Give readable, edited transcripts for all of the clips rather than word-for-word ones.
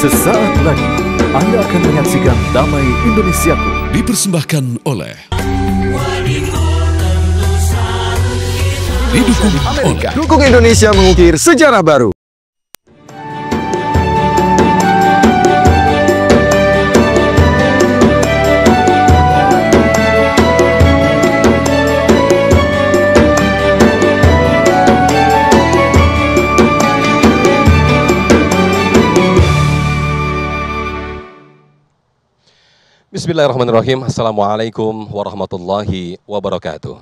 Sesaat lagi Anda akan menyaksikan Damai Indonesiaku, dipersembahkan oleh didukung Amerika. oleh Dukung Indonesia mengukir sejarah baru. Bismillahirrahmanirrahim. Assalamualaikum warahmatullahi wabarakatuh.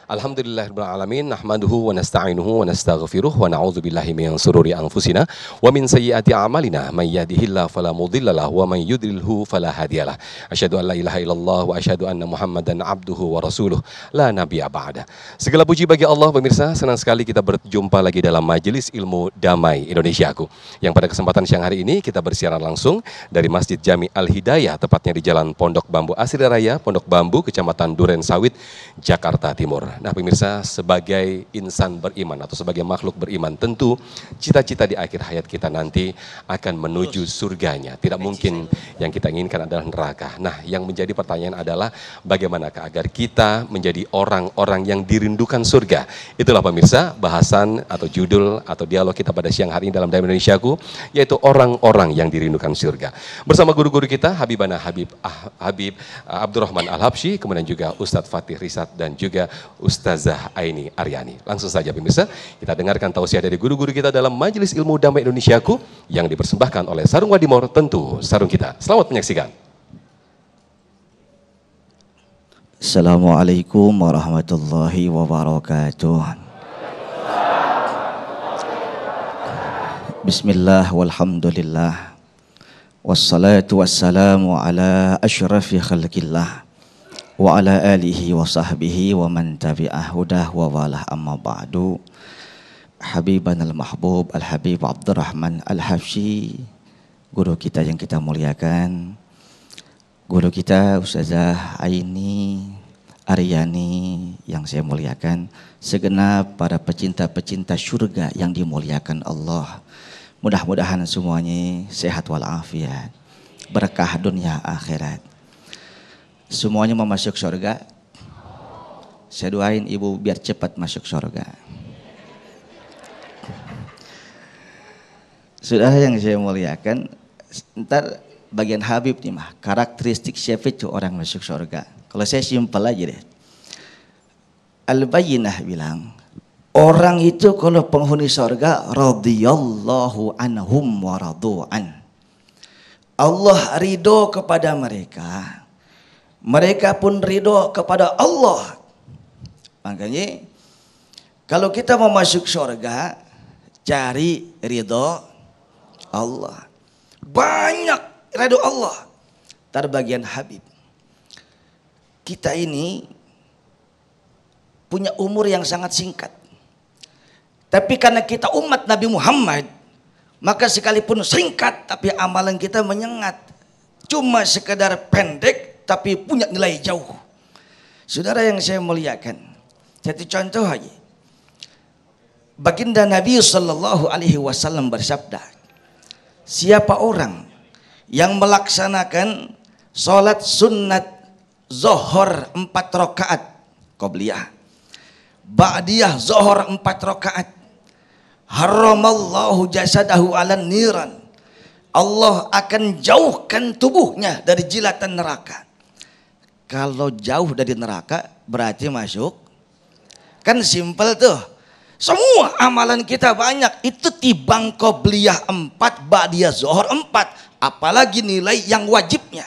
Alhamdulillahirabbil alamin, nahmaduhu wa nasta'inuhu wa nastaghfiruh wa na'udzu billahi min sururi anfusina wa min sayyiati a'malina. May yahdihillahu fala mudhillalah wa may yudlilhu fala hadiyalah. Asyhadu an la ilaha illallah wa asyhadu anna Muhammadan abduhu wa rasuluh la nabiyya ba'da. Segala puji bagi Allah pemirsa, senang sekali kita berjumpa lagi dalam Majelis Ilmu Damai Indonesiaku. Yang pada kesempatan siang hari ini kita bersiaran langsung dari Masjid Jami Al-Hidayah, tepatnya di Jalan Pondok Bambu Asri Raya, Pondok Bambu, Kecamatan Duren Sawit, Jakarta Timur. Nah pemirsa, sebagai insan beriman atau sebagai makhluk beriman, tentu cita-cita di akhir hayat kita nanti akan menuju surganya. Tidak mungkin yang kita inginkan adalah neraka. Nah yang menjadi pertanyaan adalah bagaimanakah agar kita menjadi orang-orang yang dirindukan surga. Itulah pemirsa bahasan atau judul atau dialog kita pada siang hari ini dalam Damai Indonesiaku, yaitu orang-orang yang dirindukan surga. Bersama guru-guru kita, Habibana Habib Abdurrahman Al-Habsyi, kemudian juga Ustadz Fatih Risat dan juga Ustazah Aini Aryani. Langsung saja pemirsa, kita dengarkan tausiah dari guru-guru kita dalam Majelis Ilmu Damai Indonesiaku yang dipersembahkan oleh Sarung Wadimor, tentu sarung kita. Selamat menyaksikan. Assalamualaikum warahmatullahi wabarakatuh. Bismillah walhamdulillah. Wassalatu wassalamu ala asyrafi khalqillah wa ala alihi wa sahbihi wa man tabi'ah hudah wa walah, amma ba'du. Habiban al-mahbub al-habib Abdurrahman Al-Habsyi, guru kita yang kita muliakan, guru kita Ustazah Aini Aryani yang saya muliakan, segenap para pecinta-pecinta surga yang dimuliakan Allah. Mudah-mudahan semuanya sehat walafiat, berkah dunia akhirat. Semuanya mau masuk surga. Saya doain ibu biar cepat masuk surga. Sudah yang saya muliakan, ntar bagian Habib nih mah, karakteristik siapa itu orang masuk surga. Kalau saya simpel aja deh. Al-Bayyinah bilang, orang itu kalau penghuni surga, radhiyallahu anhum wa radu'an. Allah ridho kepada mereka. Mereka pun ridho kepada Allah. Makanya kalau kita mau masuk surga, cari ridho Allah. Banyak ridho Allah. Terbagian Habib. Kita ini punya umur yang sangat singkat. Tapi karena kita umat Nabi Muhammad, maka sekalipun singkat tapi amalan kita menyengat. Cuma sekedar pendek tapi punya nilai jauh. Saudara yang saya muliakan, satu contoh aja. Baginda Nabi Sallallahu Alaihi Wasallam bersabda, siapa orang yang melaksanakan sholat sunnat zuhur 4 rakaat qobliyah, ba'diyah zuhur 4 rakaat, haramallahu jasadahu alan niran, Allah akan jauhkan tubuhnya dari jilatan neraka. Kalau jauh dari neraka berarti masuk. Kan simpel tuh. Semua amalan kita banyak. Itu tibang qobliyah 4, ba'diyah zuhur 4. Apalagi nilai yang wajibnya.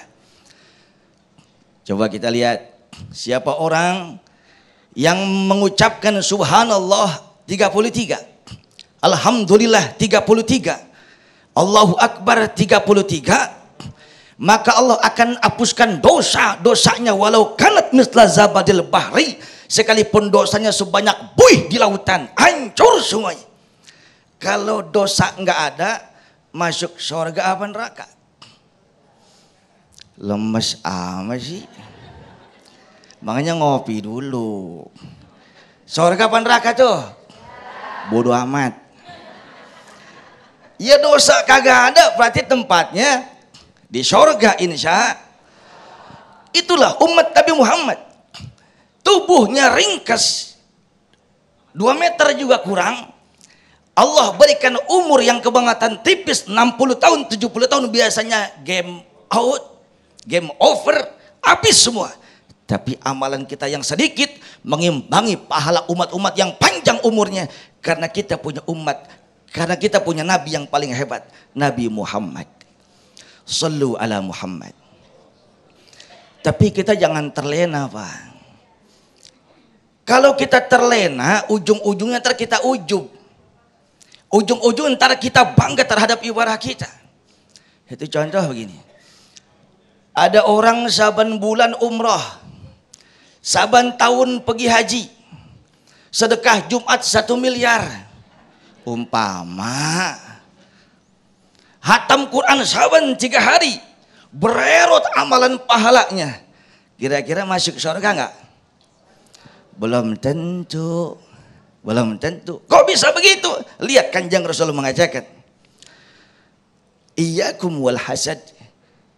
Coba kita lihat. Siapa orang yang mengucapkan subhanallah 33. Alhamdulillah 33. Allahu Akbar 33. Maka Allah akan hapuskan dosa-dosanya walau kanat misla zabadil bahri, sekalipun dosanya sebanyak buih di lautan, hancur semuanya. Kalau dosa enggak ada, masuk surga apa neraka? Lemes amat sih. Makanya ngopi dulu. Surga apa neraka tuh? Bodoh amat. Ya dosa kagak ada, berarti tempatnya di surga insya. Itulah umat Nabi Muhammad. Tubuhnya ringkas, 2 meter juga kurang. Allah berikan umur yang kebangetan tipis, 60 tahun, 70 tahun biasanya game out, game over, habis semua. Tapi amalan kita yang sedikit mengimbangi pahala umat-umat yang panjang umurnya. Karena kita punya umat, karena kita punya Nabi yang paling hebat, Nabi Muhammad. Sallu ala Muhammad. Tapi kita jangan terlena, Pak. Kalau kita terlena, ujung-ujungnya ntar kita ujub. Ujung-ujung ntar kita bangga terhadap ibadah kita. Itu contoh begini. Ada orang saban bulan umroh, saban tahun pergi haji, sedekah Jumat 1 miliar. Umpama hatam Quran saban 3 hari, bererot amalan pahalanya. Kira-kira masuk surga enggak? Belum tentu. Belum tentu. Kok bisa begitu? Lihat Kanjeng Rasul mengajarkan, iyyakum wal hasad.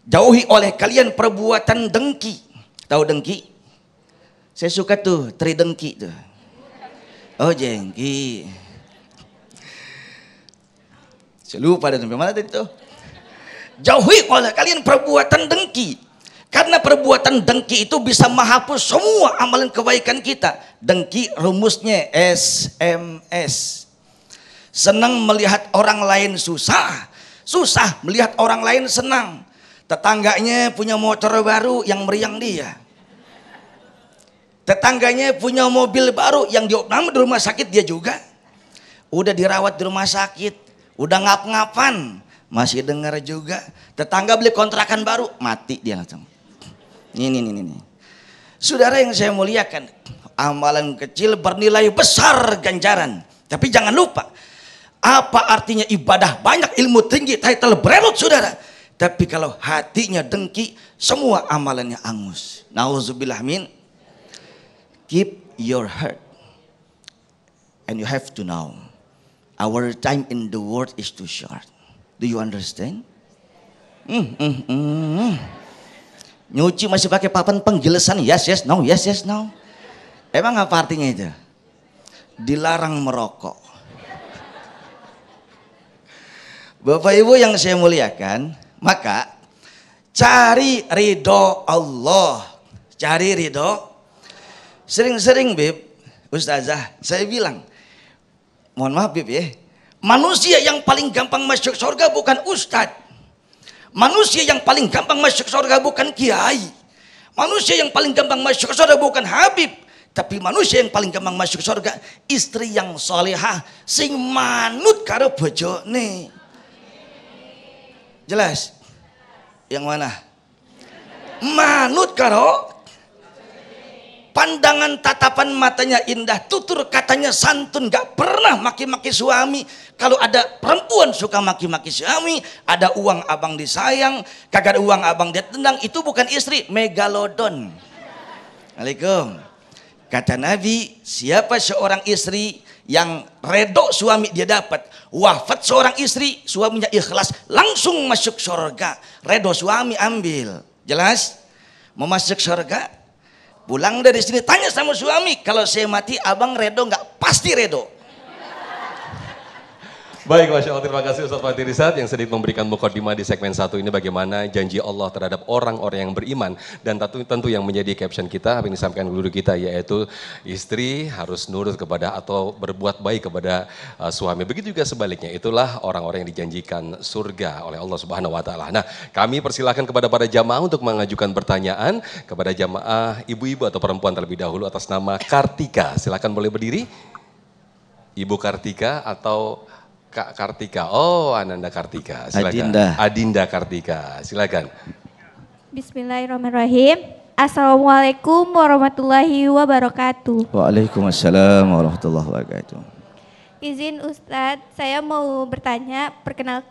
Jauhi oleh kalian perbuatan dengki. Tahu dengki? Saya suka tuh tridengki tuh. Oh jengki. Saya lupa dari mana tadi tuh. Jauhi oleh kalian perbuatan dengki. Karena perbuatan dengki itu bisa menghapus semua amalan kebaikan kita. Dengki rumusnya SMS. Senang melihat orang lain susah. Susah melihat orang lain senang. Tetangganya punya motor baru yang meriang dia. Tetangganya punya mobil baru yang diopname di rumah sakit dia juga. Udah dirawat di rumah sakit. Udah ngap-ngapan. Masih dengar juga. Tetangga beli kontrakan baru. Mati dia langsung. Ini. Saudara yang saya muliakan. Amalan kecil bernilai besar ganjaran. Tapi jangan lupa. Apa artinya ibadah banyak, ilmu tinggi, title bererot saudara. Tapi kalau hatinya dengki, semua amalannya angus. Nauzubillah min. Keep your heart. And you have to know, our time in the world is too short. Do you understand? Nyuci masih pakai papan penjelasan. Yes, no, yes, no. Emang apa artinya itu? Dilarang merokok. Bapak Ibu yang saya muliakan, maka cari ridho Allah. Cari ridho. Sering-sering Bib, Ustazah, saya bilang, mohon maaf Bib ya, manusia yang paling gampang masuk surga bukan ustadz. Manusia yang paling gampang masuk surga bukan kiai. Manusia yang paling gampang masuk surga bukan habib. Tapi manusia yang paling gampang masuk surga, istri yang solehah, sing manut karo bojone. Jelas? Yang mana? Manut karo, pandangan tatapan matanya indah, tutur katanya santun, gak pernah maki-maki suami. Kalau ada perempuan suka maki-maki suami, ada uang abang disayang, kagak ada uang abang dia tendang, itu bukan istri, megalodon. Assalamualaikum. Kata Nabi, siapa seorang istri yang redo suami dia dapat, wafat seorang istri, suaminya ikhlas, langsung masuk surga. Redo suami ambil. Jelas? Mau masuk surga? Pulang dari sini tanya sama suami, kalau saya mati abang redo nggak? Pasti redo. Baik, Masya Allah, terima kasih Ustaz Fatih Rizad yang sedikit memberikan mukadimah di segmen 1 ini bagaimana janji Allah terhadap orang-orang yang beriman. Dan tentu yang menjadi caption kita, apa yang disampaikan guru kita, yaitu istri harus nurut kepada atau berbuat baik kepada suami. Begitu juga sebaliknya, itulah orang-orang yang dijanjikan surga oleh Allah Subhanahu Wa Taala. Nah, kami persilahkan kepada para jamaah untuk mengajukan pertanyaan kepada jamaah ibu-ibu atau perempuan terlebih dahulu atas nama Kartika. Silakan boleh berdiri. Ibu Kartika atau Kak Kartika. Oh, Ananda Kartika. Silakan. Adinda Kartika. Silakan. Bismillahirrahmanirrahim. Assalamualaikum warahmatullahi wabarakatuh. Waalaikumsalam warahmatullahi wabarakatuh. Izin Ustadz, saya mau bertanya.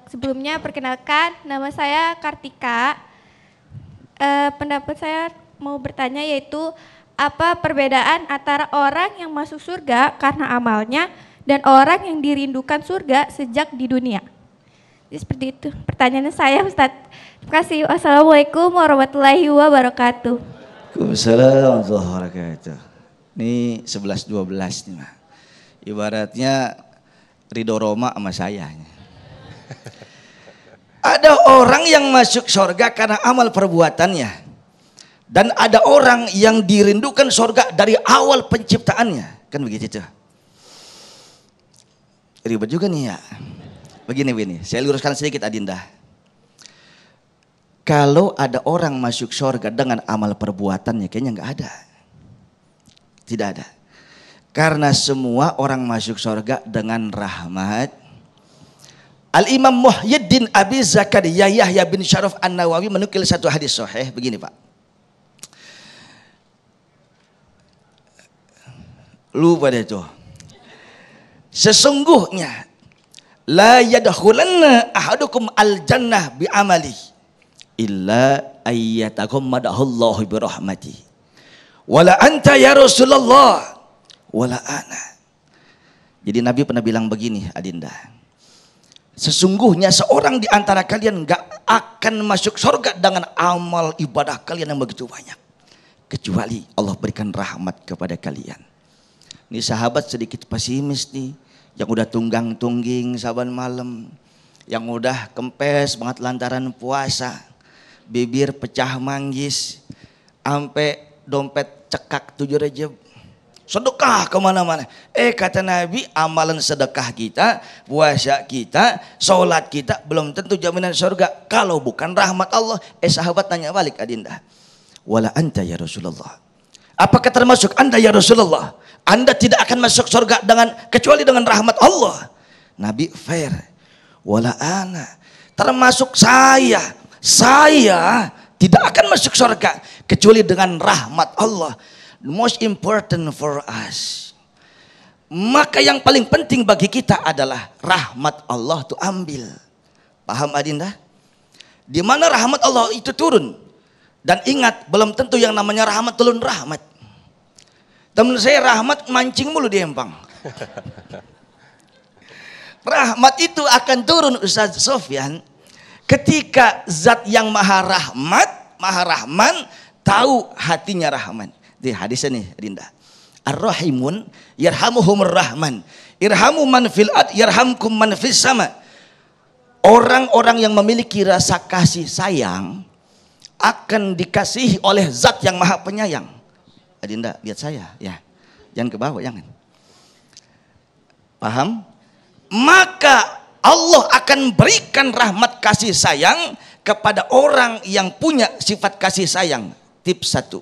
Sebelumnya perkenalkan, nama saya Kartika. Pendapat saya mau bertanya yaitu apa perbedaan antara orang yang masuk surga karena amalnya dan orang yang dirindukan surga sejak di dunia? Jadi seperti itu pertanyaannya saya Ustadz. Terima kasih. Wassalamualaikum warahmatullahi wabarakatuh. Waalaikumsalam warahmatullahi wabarakatuh. Ini 11-12 nih mah. Ibaratnya Ridho Roma sama saya. Ada orang yang masuk surga karena amal perbuatannya. Dan ada orang yang dirindukan surga dari awal penciptaannya. Kan begitu tuh. Ribet juga nih ya. Begini, saya luruskan sedikit Adinda. Kalau ada orang masuk surga dengan amal perbuatannya, kayaknya nggak ada. Tidak ada. Karena semua orang masuk surga dengan rahmat. Al-Imam Muhyiddin Abi Zakaria Yahya bin Syaraf An-Nawawi menukil satu hadis sahih. Begini Pak. Lupa deh tuh. Sesungguhnya la yadkhulanna ahadukum al-jannah bi amali illa ayyatagammadahullahu bi rahmati. Wala anta ya Rasulullah wala ana. Jadi Nabi pernah bilang begini Adinda. Sesungguhnya seorang di antara kalian enggak akan masuk surga dengan amal ibadah kalian yang begitu banyak. Kecuali Allah berikan rahmat kepada kalian. Ini sahabat sedikit pesimis nih. Yang udah tunggang-tungging saban malam. Yang udah kempes banget lantaran puasa. Bibir pecah manggis. Sampai dompet cekak 7 Rejab. Sedekah kemana-mana. Kata Nabi, amalan sedekah kita, puasa kita, sholat kita belum tentu jaminan surga. Kalau bukan rahmat Allah. Sahabat tanya balik Adinda. Wala anta ya Rasulullah. Apakah termasuk anda ya Rasulullah? Anda tidak akan masuk surga kecuali dengan rahmat Allah. Nabi fair. Wala ana. Termasuk saya. Saya tidak akan masuk surga kecuali dengan rahmat Allah. The most important for us. Maka yang paling penting bagi kita adalah rahmat Allah itu ambil. Paham Adinda? Di mana rahmat Allah itu turun. Dan ingat, belum tentu yang namanya rahmat turun rahmat. Temen saya rahmat mancing mulu di Empang. Rahmat itu akan turun Ustaz Sofyan ketika zat yang maha rahmat, maha rahman tahu hatinya rahman. Di hadisnya nih Dinda. Ar-Rahimun yarhamuhumur rahman. Irhamu man fil ard yarhamkum man fis sama. Orang-orang yang memiliki rasa kasih sayang akan dikasihi oleh zat yang maha penyayang. Adinda, lihat saya ya. Jangan ke bawah, jangan. Paham? Maka Allah akan berikan rahmat kasih sayang kepada orang yang punya sifat kasih sayang. Tips 1.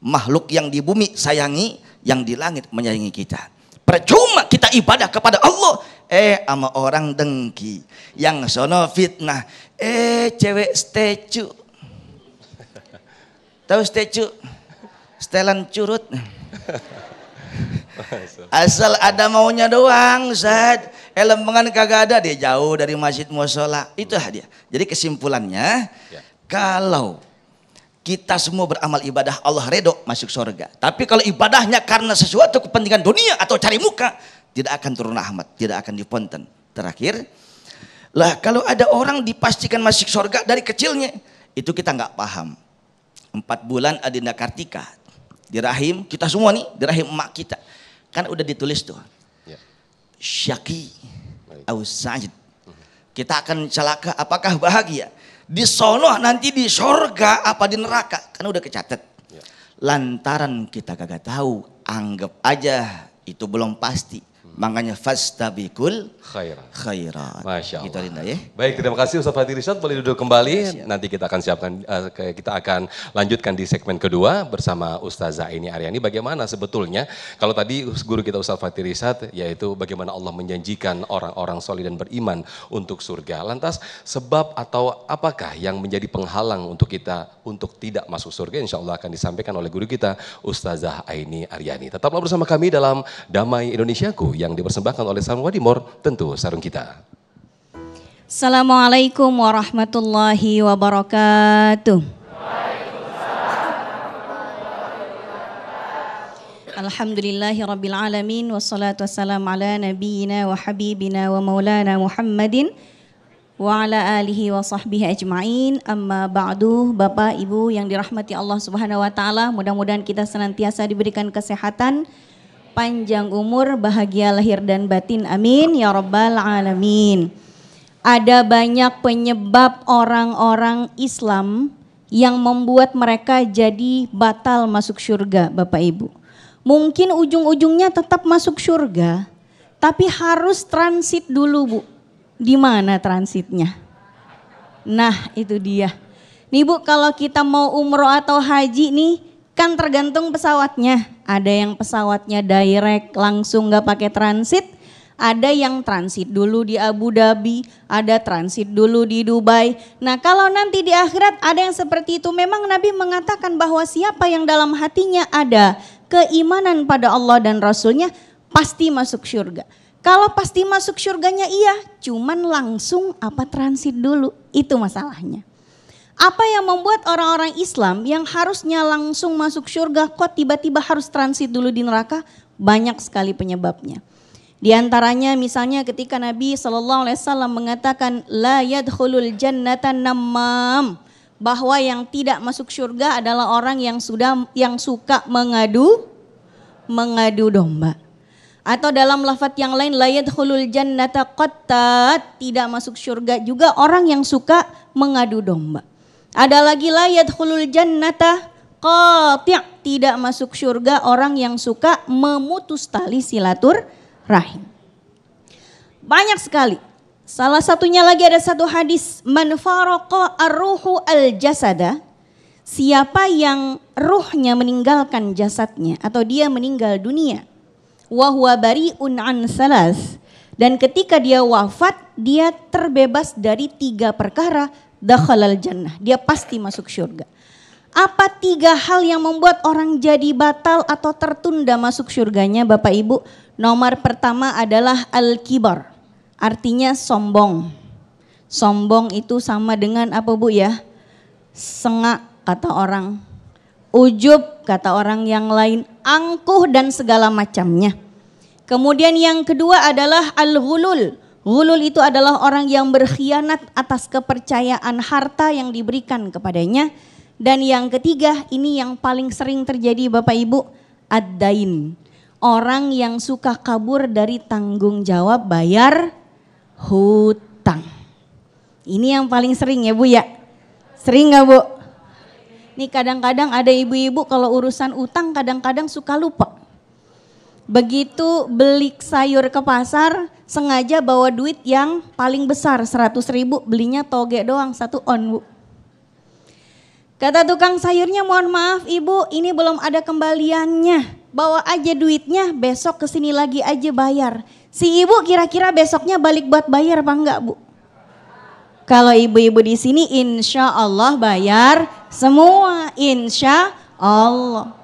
Makhluk yang di bumi sayangi, yang di langit menyayangi kita. Percuma kita ibadah kepada Allah, sama orang dengki. Yang sono fitnah, cewek statue. Tahu statue? Setelan curut. Asal ada maunya doang Ustaz. Lempengan kagak ada, dia jauh dari masjid musola. Itulah dia. Jadi kesimpulannya ya. Kalau kita semua beramal ibadah Allah redho masuk surga. Tapi kalau ibadahnya karena sesuatu kepentingan dunia atau cari muka, tidak akan turun rahmat, tidak akan diponten. Terakhir, lah kalau ada orang dipastikan masuk surga dari kecilnya, itu kita nggak paham. 4 bulan Adinda Kartika di rahim kita semua nih, di rahim emak kita kan udah ditulis tuh ya. Syaqi au sa'id. Kita akan celaka apakah bahagia di sono nanti di surga apa di neraka kan udah kecatat ya. Lantaran kita kagak tahu, anggap aja itu belum pasti. Makanya fastabiqul khairat. Masya Allah. Gitu Linda ya. Baik, terima kasih Ustaz Fadil Irsyad. Boleh duduk kembali. Nanti kita akan siapkan, kita akan lanjutkan di segmen kedua bersama Ustazah Aini Aryani. Bagaimana sebetulnya kalau tadi guru kita Ustaz Fadil Irsyad yaitu bagaimana Allah menjanjikan orang-orang soleh dan beriman untuk surga. Lantas sebab atau apakah yang menjadi penghalang untuk kita untuk tidak masuk surga? Insya Allah akan disampaikan oleh guru kita Ustazah Aini Aryani. Tetaplah bersama kami dalam Damai Indonesiaku yang dipersembahkan oleh Sarung Wadimor, tentu sarung kita. Assalamualaikum warahmatullahi wabarakatuh. Alhamdulillahi rabbil alamin wassalatu wassalamu ala nabiyyina wa habibina wa maulana Muhammadin wa ala alihi wa sahbihi ajma'in. Amma ba'du, Bapak Ibu yang dirahmati Allah Subhanahu wa taala, mudah-mudahan kita senantiasa diberikan kesehatan, panjang umur, bahagia lahir dan batin. Amin ya rabbal alamin. Ada banyak penyebab orang-orang Islam yang membuat mereka jadi batal masuk surga, Bapak Ibu. Mungkin ujung-ujungnya tetap masuk surga, tapi harus transit dulu, Bu. Di mana transitnya? Nah, itu dia. Nih Bu, kalau kita mau umroh atau haji nih, kan tergantung pesawatnya. Ada yang pesawatnya direct langsung gak pakai transit. Ada yang transit dulu di Abu Dhabi, ada transit dulu di Dubai. Nah kalau nanti di akhirat ada yang seperti itu, memang Nabi mengatakan bahwa siapa yang dalam hatinya ada keimanan pada Allah dan Rasulnya pasti masuk surga. Kalau pasti masuk surganya iya, cuman langsung apa transit dulu, itu masalahnya. Apa yang membuat orang-orang Islam yang harusnya langsung masuk surga kok tiba-tiba harus transit dulu di neraka? Banyak sekali penyebabnya. Di antaranya misalnya ketika Nabi SAW mengatakan la yadkhulul jannata namam, bahwa yang tidak masuk surga adalah orang yang suka mengadu domba. Atau dalam lafaz yang lain la yadkhulul jannata qattat, tidak masuk surga juga orang yang suka mengadu domba. Ada lagi la yadkhulul jannata qati', tidak masuk surga orang yang suka memutus tali silaturahim. Banyak sekali. Salah satunya lagi ada satu hadis, man faraqa ar-ruhu al-jasada, siapa yang ruhnya meninggalkan jasadnya atau dia meninggal dunia, wa huwa bari'un an salas, dan ketika dia wafat dia terbebas dari 3 perkara, dakhalal jannah, dia pasti masuk surga. Apa 3 hal yang membuat orang jadi batal atau tertunda masuk surganya, Bapak Ibu? Nomor pertama adalah al-kibar, artinya sombong. Sombong itu sama dengan apa Bu ya? Sengak kata orang, ujub kata orang yang lain, angkuh dan segala macamnya. Kemudian yang kedua adalah al-ghulul. Ghulul itu adalah orang yang berkhianat atas kepercayaan harta yang diberikan kepadanya. Dan yang ketiga, ini yang paling sering terjadi Bapak Ibu, ad-dain. Orang yang suka kabur dari tanggung jawab bayar hutang. Ini yang paling sering ya Bu ya. Sering gak Bu? Nih kadang-kadang ada ibu-ibu kalau urusan utang kadang-kadang suka lupa. Begitu beli sayur ke pasar, sengaja bawa duit yang paling besar 100.000, belinya toge doang 1 on Bu. Kata tukang sayurnya, mohon maaf ibu, ini belum ada kembaliannya. Bawa aja duitnya, besok kesini lagi aja bayar. Si ibu kira-kira besoknya balik buat bayar apa enggak Bu? Kalau ibu-ibu di sini insya Allah bayar semua, insya Allah.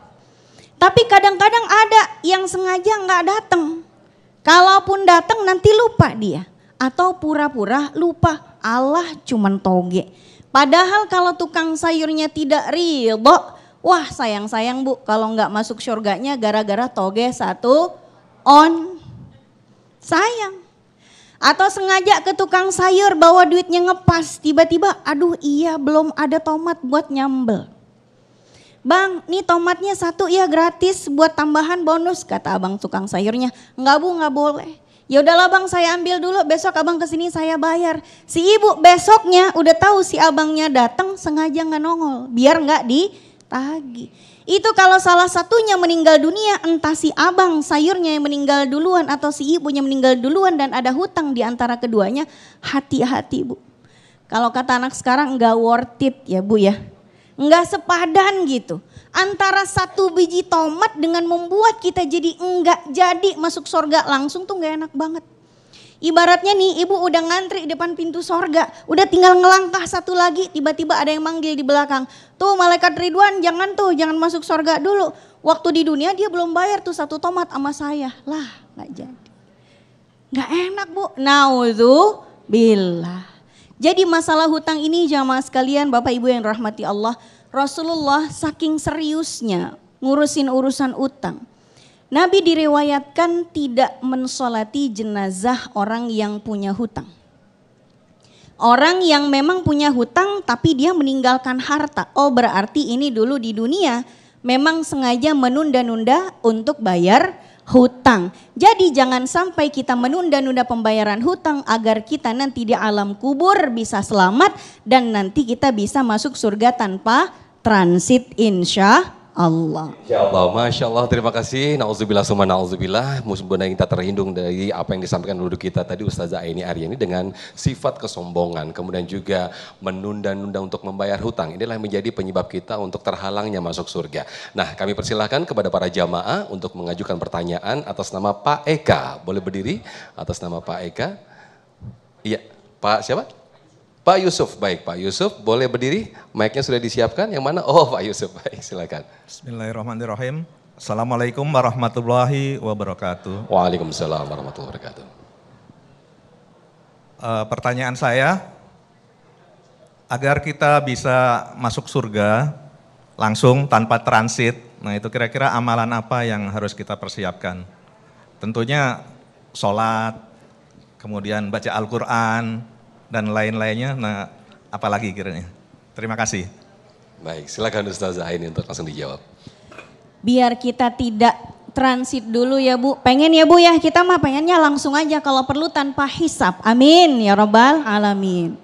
Tapi kadang-kadang ada yang sengaja enggak datang. Kalaupun datang nanti lupa dia. Atau pura-pura lupa, Allah cuman toge. Padahal kalau tukang sayurnya tidak ridho, wah sayang-sayang Bu kalau nggak masuk surganya gara-gara toge 1 on. Sayang. Atau sengaja ke tukang sayur bawa duitnya ngepas, tiba-tiba aduh iya belum ada tomat buat nyambel. Bang, nih tomatnya 1 ya gratis buat tambahan bonus, kata abang tukang sayurnya. Enggak Bu, nggak boleh. Ya udahlah Bang, saya ambil dulu, besok abang kesini saya bayar. Si ibu besoknya udah tahu si abangnya datang, sengaja nggak nongol biar nggak ditagih. Itu kalau salah satunya meninggal dunia, entah si abang sayurnya yang meninggal duluan atau si ibunya meninggal duluan dan ada hutang di antara keduanya, hati-hati Bu. Kalau kata anak sekarang nggak worth it ya Bu ya, nggak sepadan gitu. Antara 1 biji tomat dengan membuat kita jadi enggak jadi masuk surga langsung tuh nggak enak banget. Ibaratnya nih ibu udah ngantri depan pintu surga, udah tinggal ngelangkah 1 lagi, tiba-tiba ada yang manggil di belakang. Tuh malaikat Ridwan jangan masuk surga dulu. Waktu di dunia dia belum bayar tuh 1 tomat sama saya. Lah nggak jadi. Nggak enak Bu. Naudzubillah. Jadi masalah hutang ini jamaah sekalian, Bapak Ibu yang rahmati Allah. Rasulullah saking seriusnya ngurusin urusan utang. Nabi diriwayatkan tidak mensolati jenazah orang yang punya hutang. Orang yang memang punya hutang tapi dia meninggalkan harta. Oh berarti ini dulu di dunia memang sengaja menunda-nunda untuk bayar hutang. Jadi jangan sampai kita menunda-nunda pembayaran hutang agar kita nanti di alam kubur bisa selamat dan nanti kita bisa masuk surga tanpa transit insya Allah. Insya Allah, Masya Allah, terima kasih. Nauzubillah summa nauzubillah. Mudah-mudahan kita terhindung dari apa yang disampaikan dulu kita tadi Ustazah Aini Aryani dengan sifat kesombongan, kemudian juga menunda-nunda untuk membayar hutang. Inilah yang menjadi penyebab kita untuk terhalangnya masuk surga. Nah, kami persilahkan kepada para jamaah untuk mengajukan pertanyaan atas nama Pak Eka. Boleh berdiri atas nama Pak Eka? Iya, Pak siapa? Pak Yusuf, baik Pak Yusuf, boleh berdiri? Mic-nya sudah disiapkan, yang mana? Oh Pak Yusuf, baik silakan. Bismillahirrahmanirrahim. Assalamualaikum warahmatullahi wabarakatuh. Waalaikumsalam warahmatullahi wabarakatuh. Pertanyaan saya, agar kita bisa masuk surga langsung tanpa transit, nah itu kira-kira amalan apa yang harus kita persiapkan? Tentunya sholat, kemudian baca Al-Quran, dan lain-lainnya, nah apalagi kiranya. Terima kasih. Baik, silakan Ustazah Aini untuk langsung dijawab. Biar kita tidak transit dulu ya Bu. Pengen ya Bu ya, kita mah pengennya langsung aja kalau perlu tanpa hisap. Amin ya Rabbal Alamin.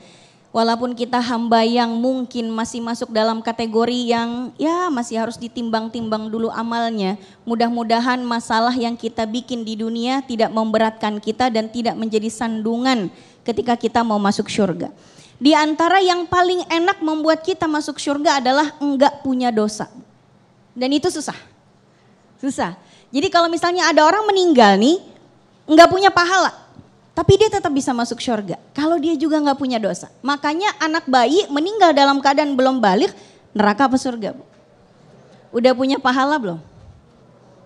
Walaupun kita hamba yang mungkin masih masuk dalam kategori yang ya masih harus ditimbang-timbang dulu amalnya. Mudah-mudahan masalah yang kita bikin di dunia tidak memberatkan kita dan tidak menjadi sandungan ketika kita mau masuk surga. Di antara yang paling enak membuat kita masuk surga adalah enggak punya dosa. Dan itu susah. Susah. Jadi kalau misalnya ada orang meninggal nih, enggak punya pahala. Tapi dia tetap bisa masuk surga. Kalau dia juga enggak punya dosa. Makanya anak bayi meninggal dalam keadaan belum balik, neraka apa surga? Bu? Udah punya pahala belum?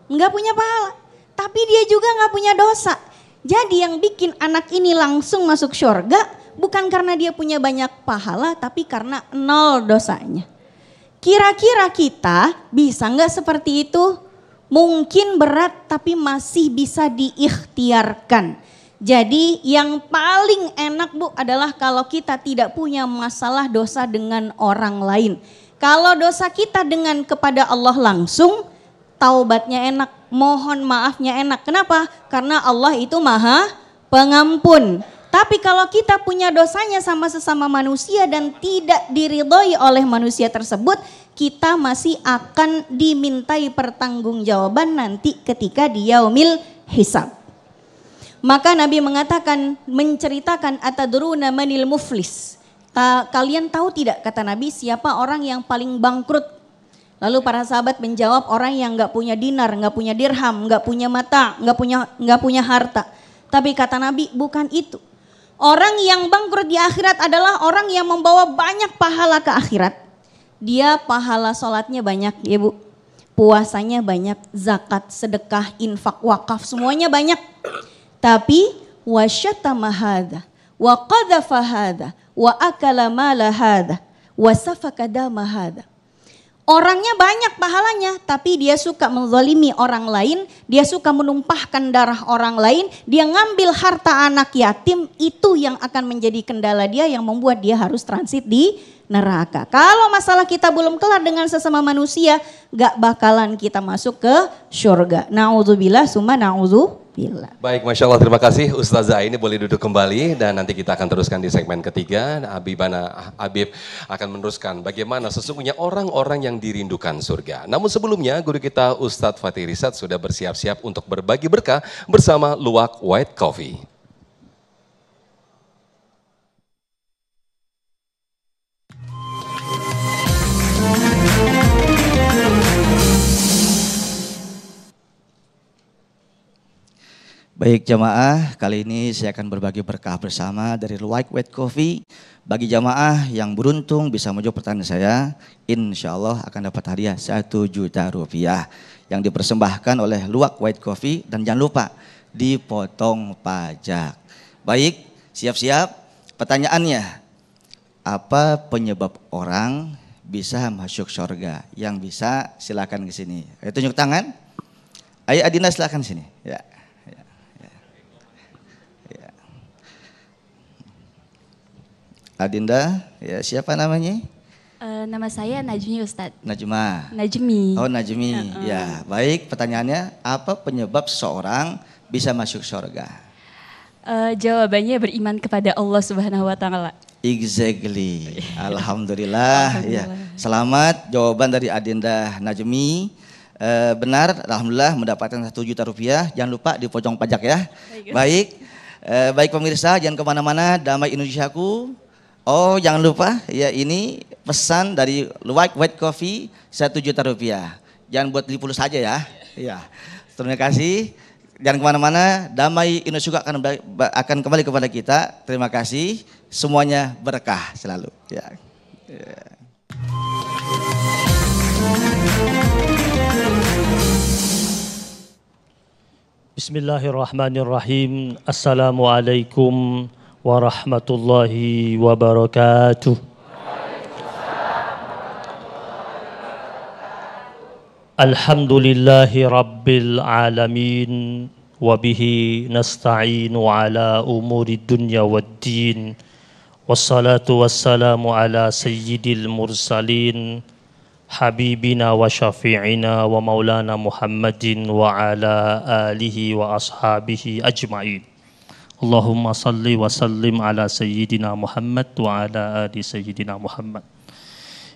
Enggak punya pahala. Tapi dia juga enggak punya dosa. Jadi yang bikin anak ini langsung masuk surga bukan karena dia punya banyak pahala tapi karena nol dosanya. Kira-kira kita bisa nggak seperti itu? Mungkin berat tapi masih bisa diikhtiarkan. Jadi yang paling enak Bu adalah kalau kita tidak punya masalah dosa dengan orang lain. Kalau dosa kita dengan kepada Allah langsung, taubatnya enak, mohon maafnya enak. Kenapa? Karena Allah itu maha pengampun. Tapi kalau kita punya dosanya sama sesama manusia dan tidak diridhoi oleh manusia tersebut, kita masih akan dimintai pertanggungjawaban nanti ketika di yaumil hisab. Maka Nabi mengatakan, menceritakan atadruna manil muflis. Kalian tahu tidak kata Nabi siapa orang yang paling bangkrut? Lalu para sahabat menjawab orang yang nggak punya dinar, nggak punya dirham, nggak punya mata, nggak punya harta. Tapi kata Nabi bukan itu. Orang yang bangkrut di akhirat adalah orang yang membawa banyak pahala ke akhirat. Dia pahala sholatnya banyak ya Bu. Puasanya banyak, zakat, sedekah, infak, wakaf semuanya banyak. Tapi wasyatama hadza, wa qadhafa hadza, wa akala mala hadza, wa safaka dama hadza. Orangnya banyak pahalanya, tapi dia suka menzalimi orang lain, dia suka menumpahkan darah orang lain, dia ngambil harta anak yatim, itu yang akan menjadi kendala dia yang membuat dia harus transit di neraka. Kalau masalah kita belum kelar dengan sesama manusia, gak bakalan kita masuk ke surga. Na'udzubillah summa na'udzubillah. Baik, Masya Allah, terima kasih Ustazah Aini, boleh duduk kembali dan nanti kita akan teruskan di segmen ketiga. Habib akan meneruskan bagaimana sesungguhnya orang-orang yang dirindukan surga. Namun sebelumnya guru kita Ustadz Fatih Rizad sudah bersiap-siap untuk berbagi berkah bersama Luwak White Coffee. Baik jamaah, kali ini saya akan berbagi berkah bersama dari Luwak White Coffee. Bagi jamaah yang beruntung bisa menjawab pertanyaan saya, insya Allah akan dapat hadiah 1 juta rupiah yang dipersembahkan oleh Luwak White Coffee, dan jangan lupa dipotong pajak. Baik, siap-siap. Pertanyaannya, apa penyebab orang bisa masuk surga? Yang bisa silakan ke sini. Ayo tunjuk tangan. Ayo Adina silakan sini. Ya. Adinda, ya siapa namanya? Nama saya Najmi Ustadz. Najma. Najmi. Oh Najmi, ya baik. Pertanyaannya, apa penyebab seseorang bisa masuk surga? Jawabannya beriman kepada Allah Subhanahu Wa Taala. Exactly. Alhamdulillah. Ya. Selamat jawaban dari Adinda Najmi. Benar, alhamdulillah mendapatkan 1 juta rupiah. Jangan lupa di pojok pajak ya. Baik, baik pemirsa, jangan kemana-mana. Damai Indonesiaku. Oh, jangan lupa ya, ini pesan dari White Coffee 1 juta rupiah. Jangan buat beli pulus saja ya. Ya, terima kasih. Jangan kemana-mana. Damai Indonesia akan kembali kepada kita. Terima kasih. Semuanya berkah selalu. Ya. Bismillahirrahmanirrahim. Assalamualaikum warahmatullahi wabarakatuh. Alhamdulillahi rabbil alamin. Wabihi nasta'inu ala umuri dunya waddin. Wassalatu wassalamu ala sayyidil mursalin. Habibina wa syafi'ina wa maulana Muhammadin wa ala alihi wa ashabihi ajma'in. Allahumma salli wa sallim ala sayyidina Muhammad wa ala ali sayyidina Muhammad.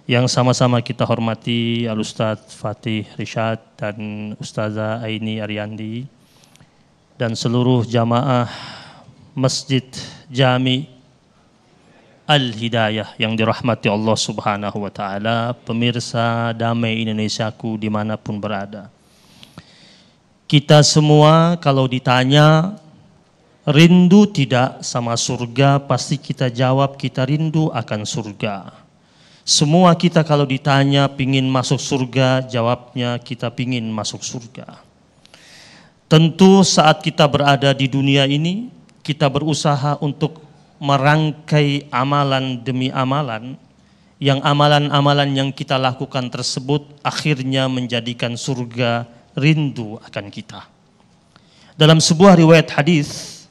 Yang sama-sama kita hormati Al-Ustadz Fatih Rishad dan Ustazah Aini Ariandi dan seluruh jamaah Masjid Jami Al-Hidayah yang dirahmati Allah Subhanahu wa Ta'ala, pemirsa Damai Indonesiaku dimanapun berada. Kita semua kalau ditanya rindu tidak sama surga, pasti kita jawab kita rindu akan surga. Semua kita kalau ditanya pingin masuk surga, jawabnya kita pingin masuk surga. Tentu saat kita berada di dunia ini, kita berusaha untuk merangkai amalan demi amalan, yang amalan-amalan yang kita lakukan tersebut akhirnya menjadikan surga rindu akan kita. Dalam sebuah riwayat hadis,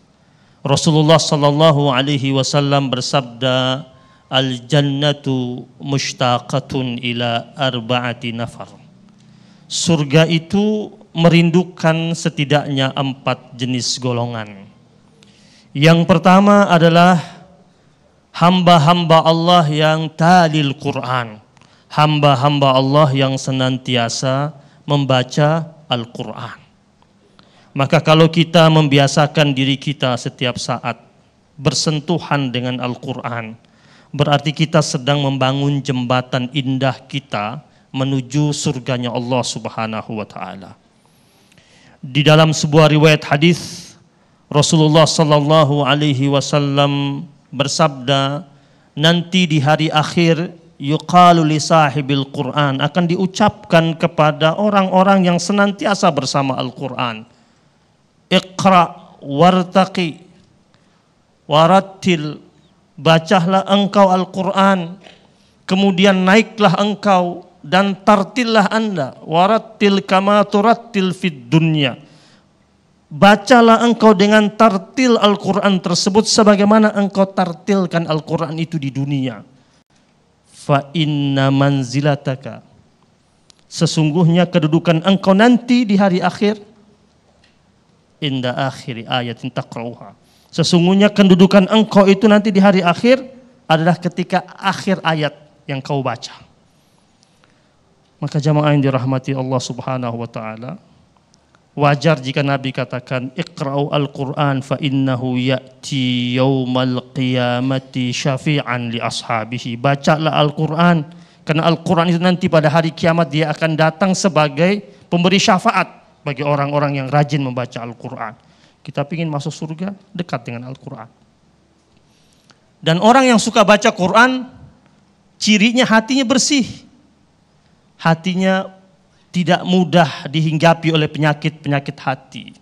Rasulullah sallallahu alaihi wasallam bersabda, al-jannatu mushtaqatun ila arba'ati nafar. Surga itu merindukan setidaknya 4 jenis golongan. Yang pertama adalah hamba-hamba Allah yang talil Quran. Hamba-hamba Allah yang senantiasa membaca Al-Quran. Maka kalau kita membiasakan diri kita setiap saat bersentuhan dengan Al-Quran, berarti kita sedang membangun jembatan indah kita menuju surganya Allah Subhanahu wa Ta'ala. Di dalam sebuah riwayat hadis, Rasulullah sallallahu alaihi wasallam bersabda, nanti di hari akhir yuqalu li sahibil Quran, akan diucapkan kepada orang-orang yang senantiasa bersama Al-Quran, Iqra wartaqi warattil, bacalah engkau Al-Quran, kemudian naiklah engkau dan tartillah anda, warattil kama turattil fid dunya, bacalah engkau dengan tartil Al-Quran tersebut sebagaimana engkau tartilkan Al-Quran itu di dunia. Fa inna manzilataka, sesungguhnya kedudukan engkau nanti di hari akhir, inda akhiri ayatin taqra'uha, sesungguhnya kedudukan engkau itu nanti di hari akhir adalah ketika akhir ayat yang kau baca. Maka jamaah yang dirahmati Allah Subhanahu wa Ta'ala, wajar jika Nabi katakan iqra'u al-Quran fa innahu ya'ti yaumal qiyamati syafi'an li ashabihi. Bacalah Al-Quran karena Al-Quran itu nanti pada hari kiamat dia akan datang sebagai pemberi syafaat bagi orang-orang yang rajin membaca Al-Quran. Kita ingin masuk surga, dekat dengan Al-Quran. Dan orang yang suka baca Quran, cirinya hatinya bersih. Hatinya tidak mudah dihinggapi oleh penyakit-penyakit hati.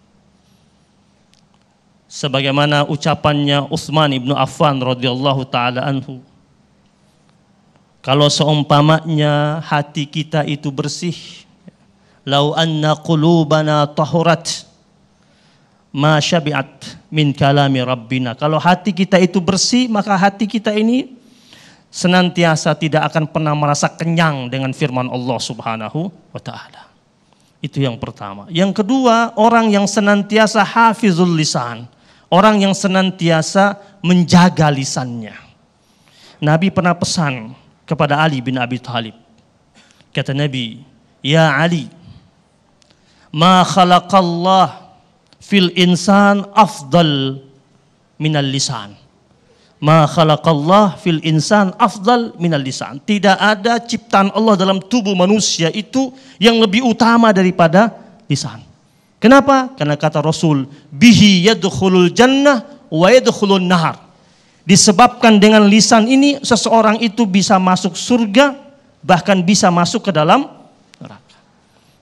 Sebagaimana ucapannya Utsman ibnu Affan radhiyallahu taala anhu, kalau seumpamanya hati kita itu bersih, lau anna qulubana tahurat, ma syabi'at min kalami rabbina. Kalau hati kita itu bersih, maka hati kita ini senantiasa tidak akan pernah merasa kenyang dengan firman Allah Subhanahu wa taala. Itu yang pertama. Yang kedua, orang yang senantiasa hafizul lisan, orang yang senantiasa menjaga lisannya. Nabi pernah pesan kepada Ali bin Abi Thalib. Kata Nabi, "Ya Ali, ma khalaqallah fil insan afdal minal lisan." Ma khalaqallah fil insan afdal minal lisan. Tidak ada ciptaan Allah dalam tubuh manusia itu yang lebih utama daripada lisan. Kenapa? Karena kata Rasul, bihi yadkhulul jannah wa yadkhulun nahar. Disebabkan dengan lisan ini seseorang itu bisa masuk surga, bahkan bisa masuk ke dalam neraka.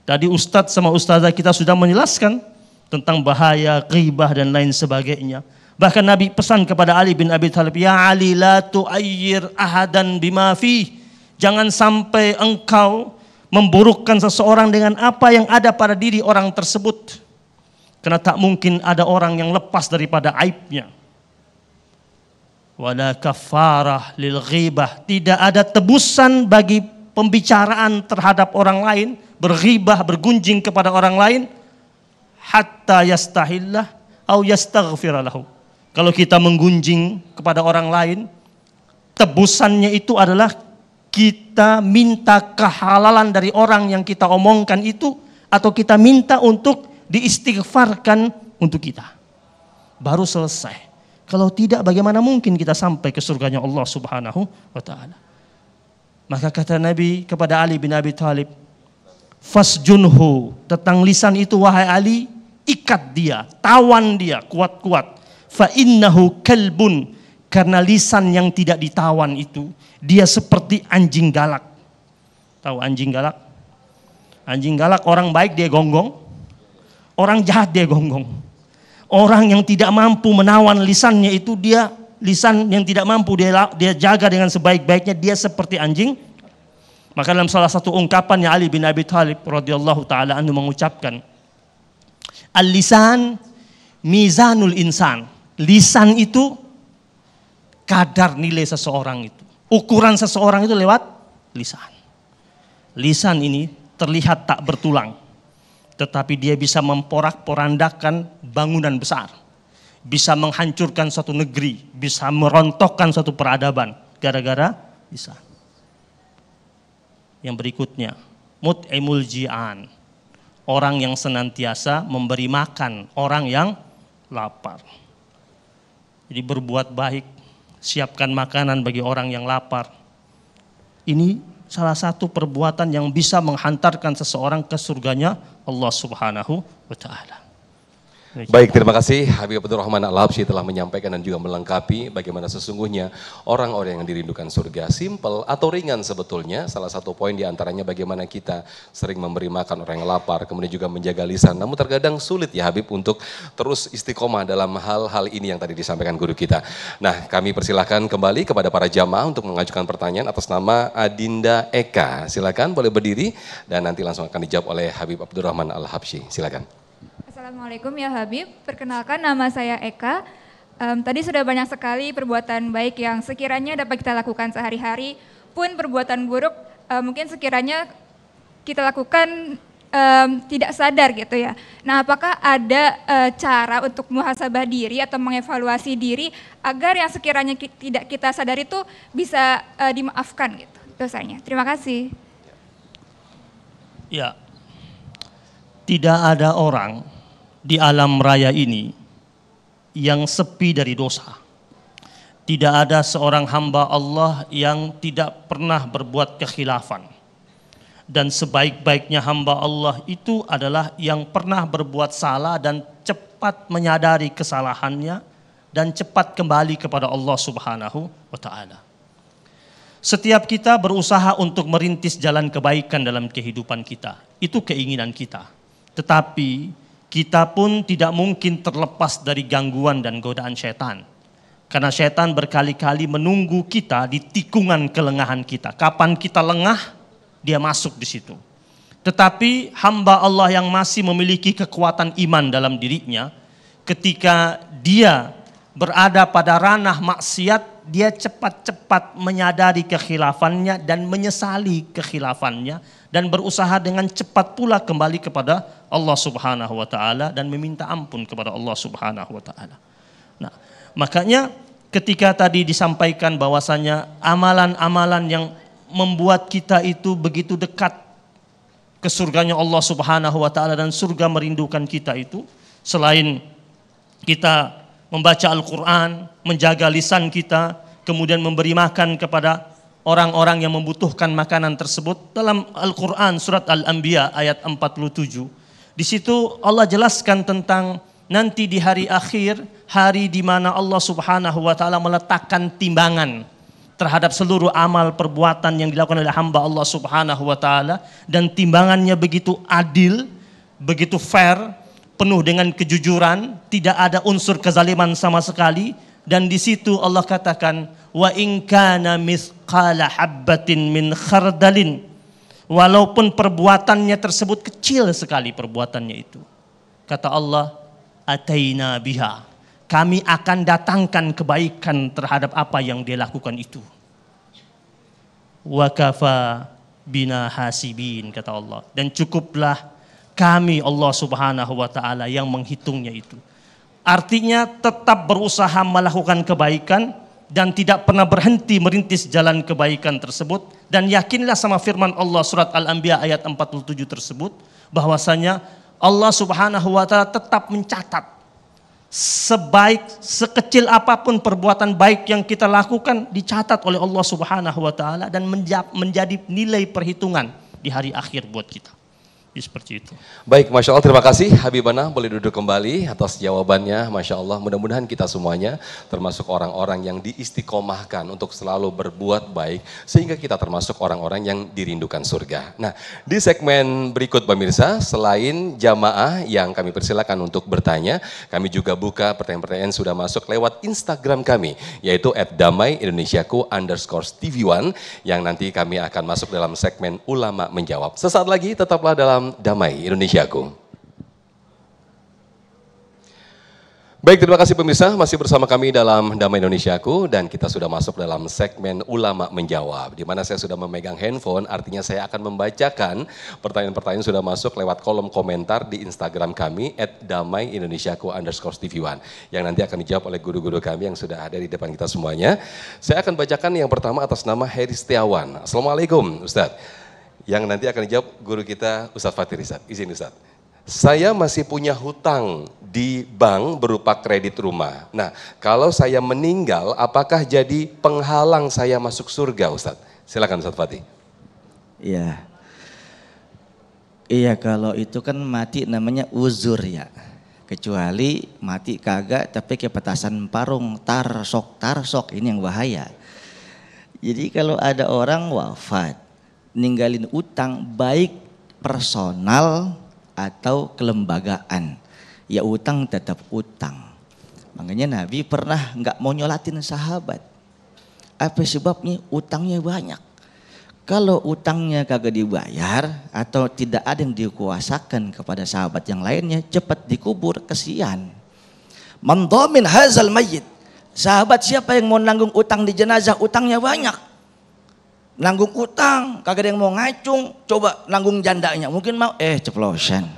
Tadi ustadz sama ustazah kita sudah menjelaskan tentang bahaya ghibah dan lain sebagainya. Bahkan Nabi pesan kepada Ali bin Abi Thalib, "Ya Ali, la tu'ayyir ahadan bima fi." Jangan sampai engkau memburukkan seseorang dengan apa yang ada pada diri orang tersebut. Karena tak mungkin ada orang yang lepas daripada aibnya. Wala kafarah lil ghibah. Tidak ada tebusan bagi pembicaraan terhadap orang lain, berghibah, bergunjing kepada orang lain, hatta yastahillah au yastaghfira lahu. Kalau kita menggunjing kepada orang lain, tebusannya itu adalah kita minta kehalalan dari orang yang kita omongkan itu, atau kita minta untuk diistighfarkan untuk kita. Baru selesai. Kalau tidak, bagaimana mungkin kita sampai ke surganya Allah Subhanahu wa ta'ala. Maka kata Nabi kepada Ali bin Abi Thalib, "Fasjunhu." Tentang lisan itu, wahai Ali, ikat dia, tawan dia kuat-kuat. Fa innahu kalbun, karena lisan yang tidak ditawan itu dia seperti anjing galak. Tahu anjing galak? Anjing galak orang baik dia gonggong, orang jahat dia gonggong. Orang yang tidak mampu menawan lisannya itu dia lisan yang tidak mampu dia jaga dengan sebaik-baiknya, dia seperti anjing. Maka dalam salah satu ungkapannya Ali bin Abi Thalib radhiyallahu taala anhu mengucapkan, "Al-lisan mizanul insan." Lisan itu kadar nilai seseorang itu. Ukuran seseorang itu lewat lisan. Lisan ini terlihat tak bertulang, tetapi dia bisa memporak-porandakan bangunan besar. Bisa menghancurkan suatu negeri, bisa merontokkan suatu peradaban gara-gara lisan. Yang berikutnya, mut'imul ji'an. Orang yang senantiasa memberi makan orang yang lapar. Jadi berbuat baik, siapkan makanan bagi orang yang lapar. Ini salah satu perbuatan yang bisa menghantarkan seseorang ke surganya Allah Subhanahu wa ta'ala. Baik, terima kasih Habib Abdurrahman Al-Habsyi telah menyampaikan dan juga melengkapi bagaimana sesungguhnya orang-orang yang dirindukan surga. Simple atau ringan sebetulnya, salah satu poin diantaranya bagaimana kita sering memberi makan orang yang lapar, kemudian juga menjaga lisan. Namun terkadang sulit ya Habib untuk terus istiqomah dalam hal-hal ini yang tadi disampaikan guru kita. Nah, kami persilahkan kembali kepada para jamaah untuk mengajukan pertanyaan atas nama Adinda Eka. Silakan boleh berdiri dan nanti langsung akan dijawab oleh Habib Abdurrahman Al-Habsyi. Silakan. Assalamualaikum ya Habib, perkenalkan nama saya Eka. Tadi sudah banyak sekali perbuatan baik yang sekiranya dapat kita lakukan sehari-hari, pun perbuatan buruk mungkin sekiranya kita lakukan tidak sadar gitu ya. Nah, apakah ada cara untuk muhasabah diri atau mengevaluasi diri agar yang sekiranya tidak kita sadari itu bisa dimaafkan gitu dosanya? Terima kasih. Ya, tidak ada orang di alam raya ini yang sepi dari dosa. Tidak ada seorang hamba Allah yang tidak pernah berbuat kekhilafan. Dan sebaik-baiknya hamba Allah itu adalah yang pernah berbuat salah dan cepat menyadari kesalahannya dan cepat kembali kepada Allah Subhanahu wa ta'ala. Setiap kita berusaha untuk merintis jalan kebaikan dalam kehidupan kita. Itu keinginan kita. Tetapi kita pun tidak mungkin terlepas dari gangguan dan godaan syaitan. Karena syaitan berkali-kali menunggu kita di tikungan kelengahan kita. Kapan kita lengah, dia masuk di situ. Tetapi hamba Allah yang masih memiliki kekuatan iman dalam dirinya, ketika dia berada pada ranah maksiat, dia cepat-cepat menyadari kekhilafannya dan menyesali kekhilafannya dan berusaha dengan cepat pula kembali kepada Allah Subhanahu wa taala dan meminta ampun kepada Allah Subhanahu wa taala. Nah, makanya ketika tadi disampaikan bahwasanya amalan-amalan yang membuat kita itu begitu dekat ke surganya Allah Subhanahu wa taala dan surga merindukan kita itu, selain kita membaca Al-Quran, menjaga lisan kita, kemudian memberi makan kepada orang-orang yang membutuhkan makanan tersebut. Dalam Al-Quran surat Al-Anbiya ayat 47, di situ Allah jelaskan tentang nanti di hari akhir, hari di mana Allah Subhanahu wa taala meletakkan timbangan terhadap seluruh amal perbuatan yang dilakukan oleh hamba Allah Subhanahu wa taala, dan timbangannya begitu adil, begitu fair, penuh dengan kejujuran, tidak ada unsur kezaliman sama sekali. Dan di situ Allah katakan, wa in kana mithqala habbatin min khardalin, walaupun perbuatannya tersebut kecil sekali perbuatannya itu, kata Allah, ataina biha, kami akan datangkan kebaikan terhadap apa yang dia lakukan itu. Wa kafa bina hasibin, kata Allah, dan cukuplah kami Allah Subhanahu wa taala yang menghitungnya itu. Artinya tetap berusaha melakukan kebaikan dan tidak pernah berhenti merintis jalan kebaikan tersebut, dan yakinlah sama firman Allah surat Al-Anbiya ayat 47 tersebut bahwasanya Allah Subhanahu wa taala tetap mencatat sekecil apapun perbuatan baik yang kita lakukan dicatat oleh Allah Subhanahu wa taala dan menjadi nilai perhitungan di hari akhir buat kita. Seperti itu. Baik, Masya Allah, terima kasih Habibana, boleh duduk kembali atas jawabannya. Masya Allah, mudah-mudahan kita semuanya termasuk orang-orang yang diistiqomahkan untuk selalu berbuat baik, sehingga kita termasuk orang-orang yang dirindukan surga. Nah, di segmen berikut pemirsa, selain jamaah yang kami persilakan untuk bertanya, kami juga buka pertanyaan-pertanyaan sudah masuk lewat Instagram kami, yaitu @damai_indonesiaku_tv1, yang nanti kami akan masuk dalam segmen Ulama Menjawab. Sesaat lagi tetaplah dalam Damai Indonesiaku. Baik, terima kasih pemirsa, masih bersama kami dalam Damai Indonesiaku, dan kita sudah masuk dalam segmen Ulama Menjawab, di mana saya sudah memegang handphone, artinya saya akan membacakan pertanyaan-pertanyaan sudah masuk lewat kolom komentar di Instagram kami @damai_indonesiaku_tv1, yang nanti akan dijawab oleh guru-guru kami yang sudah ada di depan kita semuanya. Saya akan bacakan yang pertama atas nama Heri Setiawan. Assalamualaikum Ustadz. Yang nanti akan dijawab guru kita Ustadz Fatir Rizad. Izin Ustadz. Saya masih punya hutang di bank berupa kredit rumah. Nah, kalau saya meninggal, apakah jadi penghalang saya masuk surga Ustadz? Silakan Ustadz Fatih. Iya. Iya, kalau itu kan mati namanya uzur ya. Kecuali mati kagak tapi ke petasan parung, tarsok ini yang bahaya. Jadi kalau ada orang wafat ninggalin utang, baik personal atau kelembagaan, ya utang tetap utang. Makanya Nabi pernah nggak mau nyolatin sahabat. Apa sebabnya? Utangnya banyak. Kalau utangnya kagak dibayar atau tidak ada yang dikuasakan kepada sahabat yang lainnya, cepat dikubur, kesian. Man dhamin hazal mayyit. Sahabat siapa yang mau nanggung utang di jenazah? Utangnya banyak. Nanggung utang, kagak ada yang mau ngacung, coba nanggung jandanya, mungkin mau, ceplosan.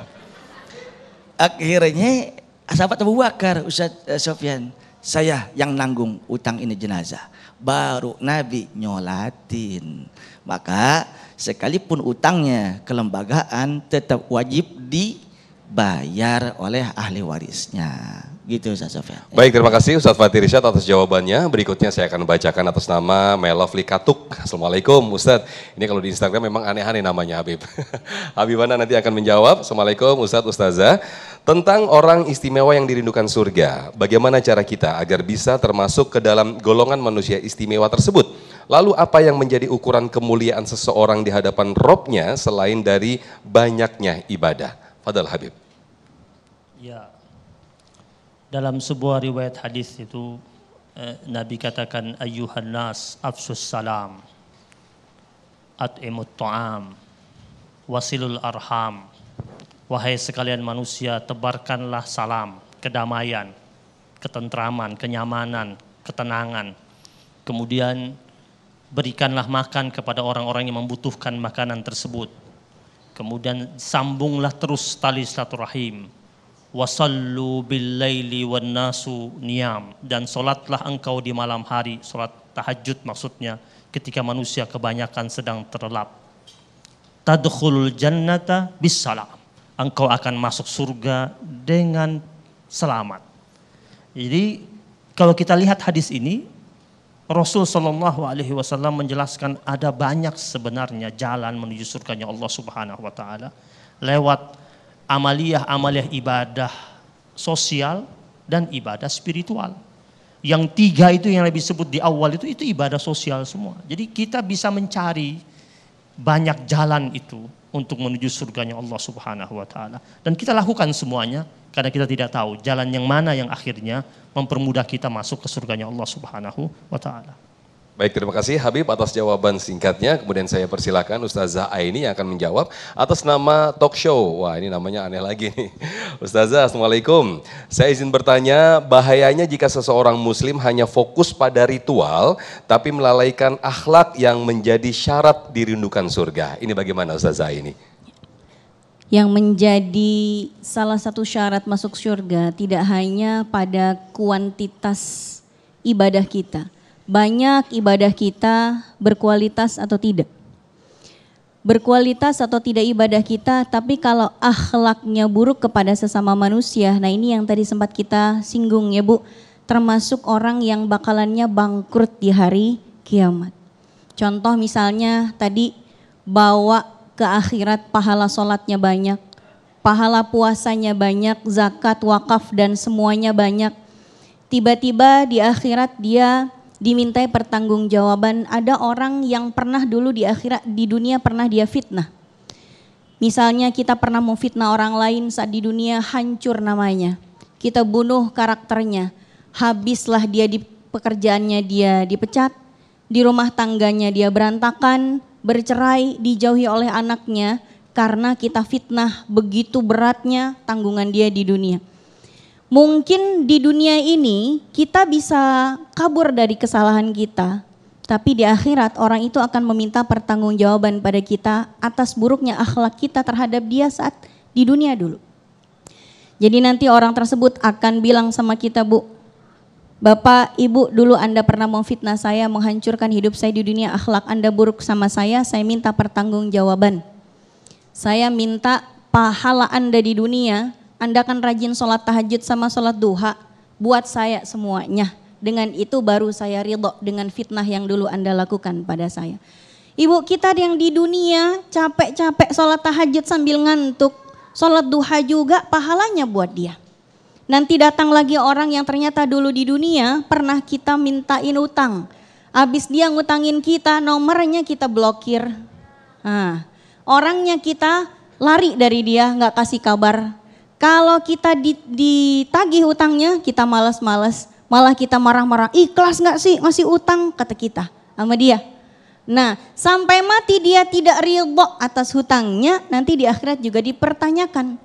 Akhirnya sahabat Abu Bakar, Ustadz Sofyan, saya yang nanggung utang ini jenazah. Baru Nabi nyolatin. Maka sekalipun utangnya kelembagaan tetap wajib dibayar oleh ahli warisnya. Gitu Ustaz Sofyan. Baik, terima kasih Ustadz Fatir Rizad atas jawabannya. Berikutnya saya akan bacakan atas nama Melovely Katuk. Assalamualaikum Ustadz. Ini kalau di Instagram memang aneh-aneh namanya Habib. Habibana nanti akan menjawab. Assalamualaikum Ustadz, Ustazah. Tentang orang istimewa yang dirindukan surga. Bagaimana cara kita agar bisa termasuk ke dalam golongan manusia istimewa tersebut? Lalu apa yang menjadi ukuran kemuliaan seseorang di hadapan Robnya selain dari banyaknya ibadah? Fadal Habib. Ya. Dalam sebuah riwayat hadis itu Nabi katakan, ayyuhan nas afsus salam, at'imut ta'am, wasilul arham. Wahai sekalian manusia, tebarkanlah salam, kedamaian, ketentraman, kenyamanan, ketenangan. Kemudian berikanlah makan kepada orang-orang yang membutuhkan makanan tersebut. Kemudian sambunglah terus tali silaturahim. Wasallu bil laili wan nasu niyam, dan solatlah engkau di malam hari, solat tahajud maksudnya, ketika manusia kebanyakan sedang terlelap. Tadkhulul jannata bis salam, engkau akan masuk surga dengan selamat. Jadi kalau kita lihat hadis ini, Rasul Shallallahu Alaihi Wasallam menjelaskan ada banyak sebenarnya jalan menuju surganya Allah Subhanahu Wa Taala lewat amaliyah ibadah sosial dan ibadah spiritual. Yang tiga itu yang lebih disebut di awal itu ibadah sosial semua. Jadi kita bisa mencari banyak jalan itu untuk menuju surganya Allah Subhanahu Wa Taala. Dan kita lakukan semuanya karena kita tidak tahu jalan yang mana yang akhirnya mempermudah kita masuk ke surganya Allah Subhanahu Wa Taala. Baik, terima kasih Habib atas jawaban singkatnya. Kemudian saya persilakan Ustazah Aini yang akan menjawab atas nama Talk Show. Wah, ini namanya aneh lagi nih. Ustazah, Assalamualaikum. Saya izin bertanya, bahayanya jika seseorang muslim hanya fokus pada ritual tapi melalaikan akhlak yang menjadi syarat dirindukan surga. Ini bagaimana Ustazah Aini? Yang menjadi salah satu syarat masuk surga tidak hanya pada kuantitas ibadah kita. Banyak ibadah kita berkualitas atau tidak. Berkualitas atau tidak ibadah kita, tapi kalau akhlaknya buruk kepada sesama manusia, nah ini yang tadi sempat kita singgung ya Bu, termasuk orang yang bakalannya bangkrut di hari kiamat. Contoh misalnya tadi bawa ke akhirat pahala sholatnya banyak, pahala puasanya banyak, zakat, wakaf dan semuanya banyak. Tiba-tiba di akhirat dia dimintai pertanggungjawaban. Ada orang yang pernah dulu di akhirat, di dunia pernah dia fitnah. Misalnya kita pernah memfitnah orang lain saat di dunia, hancur namanya. Kita bunuh karakternya, habislah dia di pekerjaannya, dia dipecat, di rumah tangganya dia berantakan, bercerai, dijauhi oleh anaknya karena kita fitnah. Begitu beratnya tanggungan dia di dunia. Mungkin di dunia ini kita bisa kabur dari kesalahan kita, tapi di akhirat orang itu akan meminta pertanggungjawaban pada kita atas buruknya akhlak kita terhadap dia saat di dunia dulu. Jadi nanti orang tersebut akan bilang sama kita, Bu, Bapak, Ibu, dulu Anda pernah memfitnah saya, menghancurkan hidup saya di dunia, akhlak Anda buruk sama saya minta pertanggungjawaban. Saya minta pahala Anda di dunia. Anda kan rajin sholat tahajud sama sholat duha, buat saya semuanya. Dengan itu baru saya ridho dengan fitnah yang dulu Anda lakukan pada saya. Ibu, kita yang di dunia capek-capek sholat tahajud sambil ngantuk, sholat duha juga pahalanya buat dia. Nanti datang lagi orang yang ternyata dulu di dunia pernah kita mintain utang. Habis dia ngutangin kita, nomornya kita blokir. Nah, orangnya kita lari dari dia, nggak kasih kabar. Kalau kita ditagih utangnya, kita malas-malas, malah kita marah-marah. Ikhlas nggak sih ngasih utang, kata kita sama dia. Nah, sampai mati dia tidak ridho atas hutangnya, nanti di akhirat juga dipertanyakan.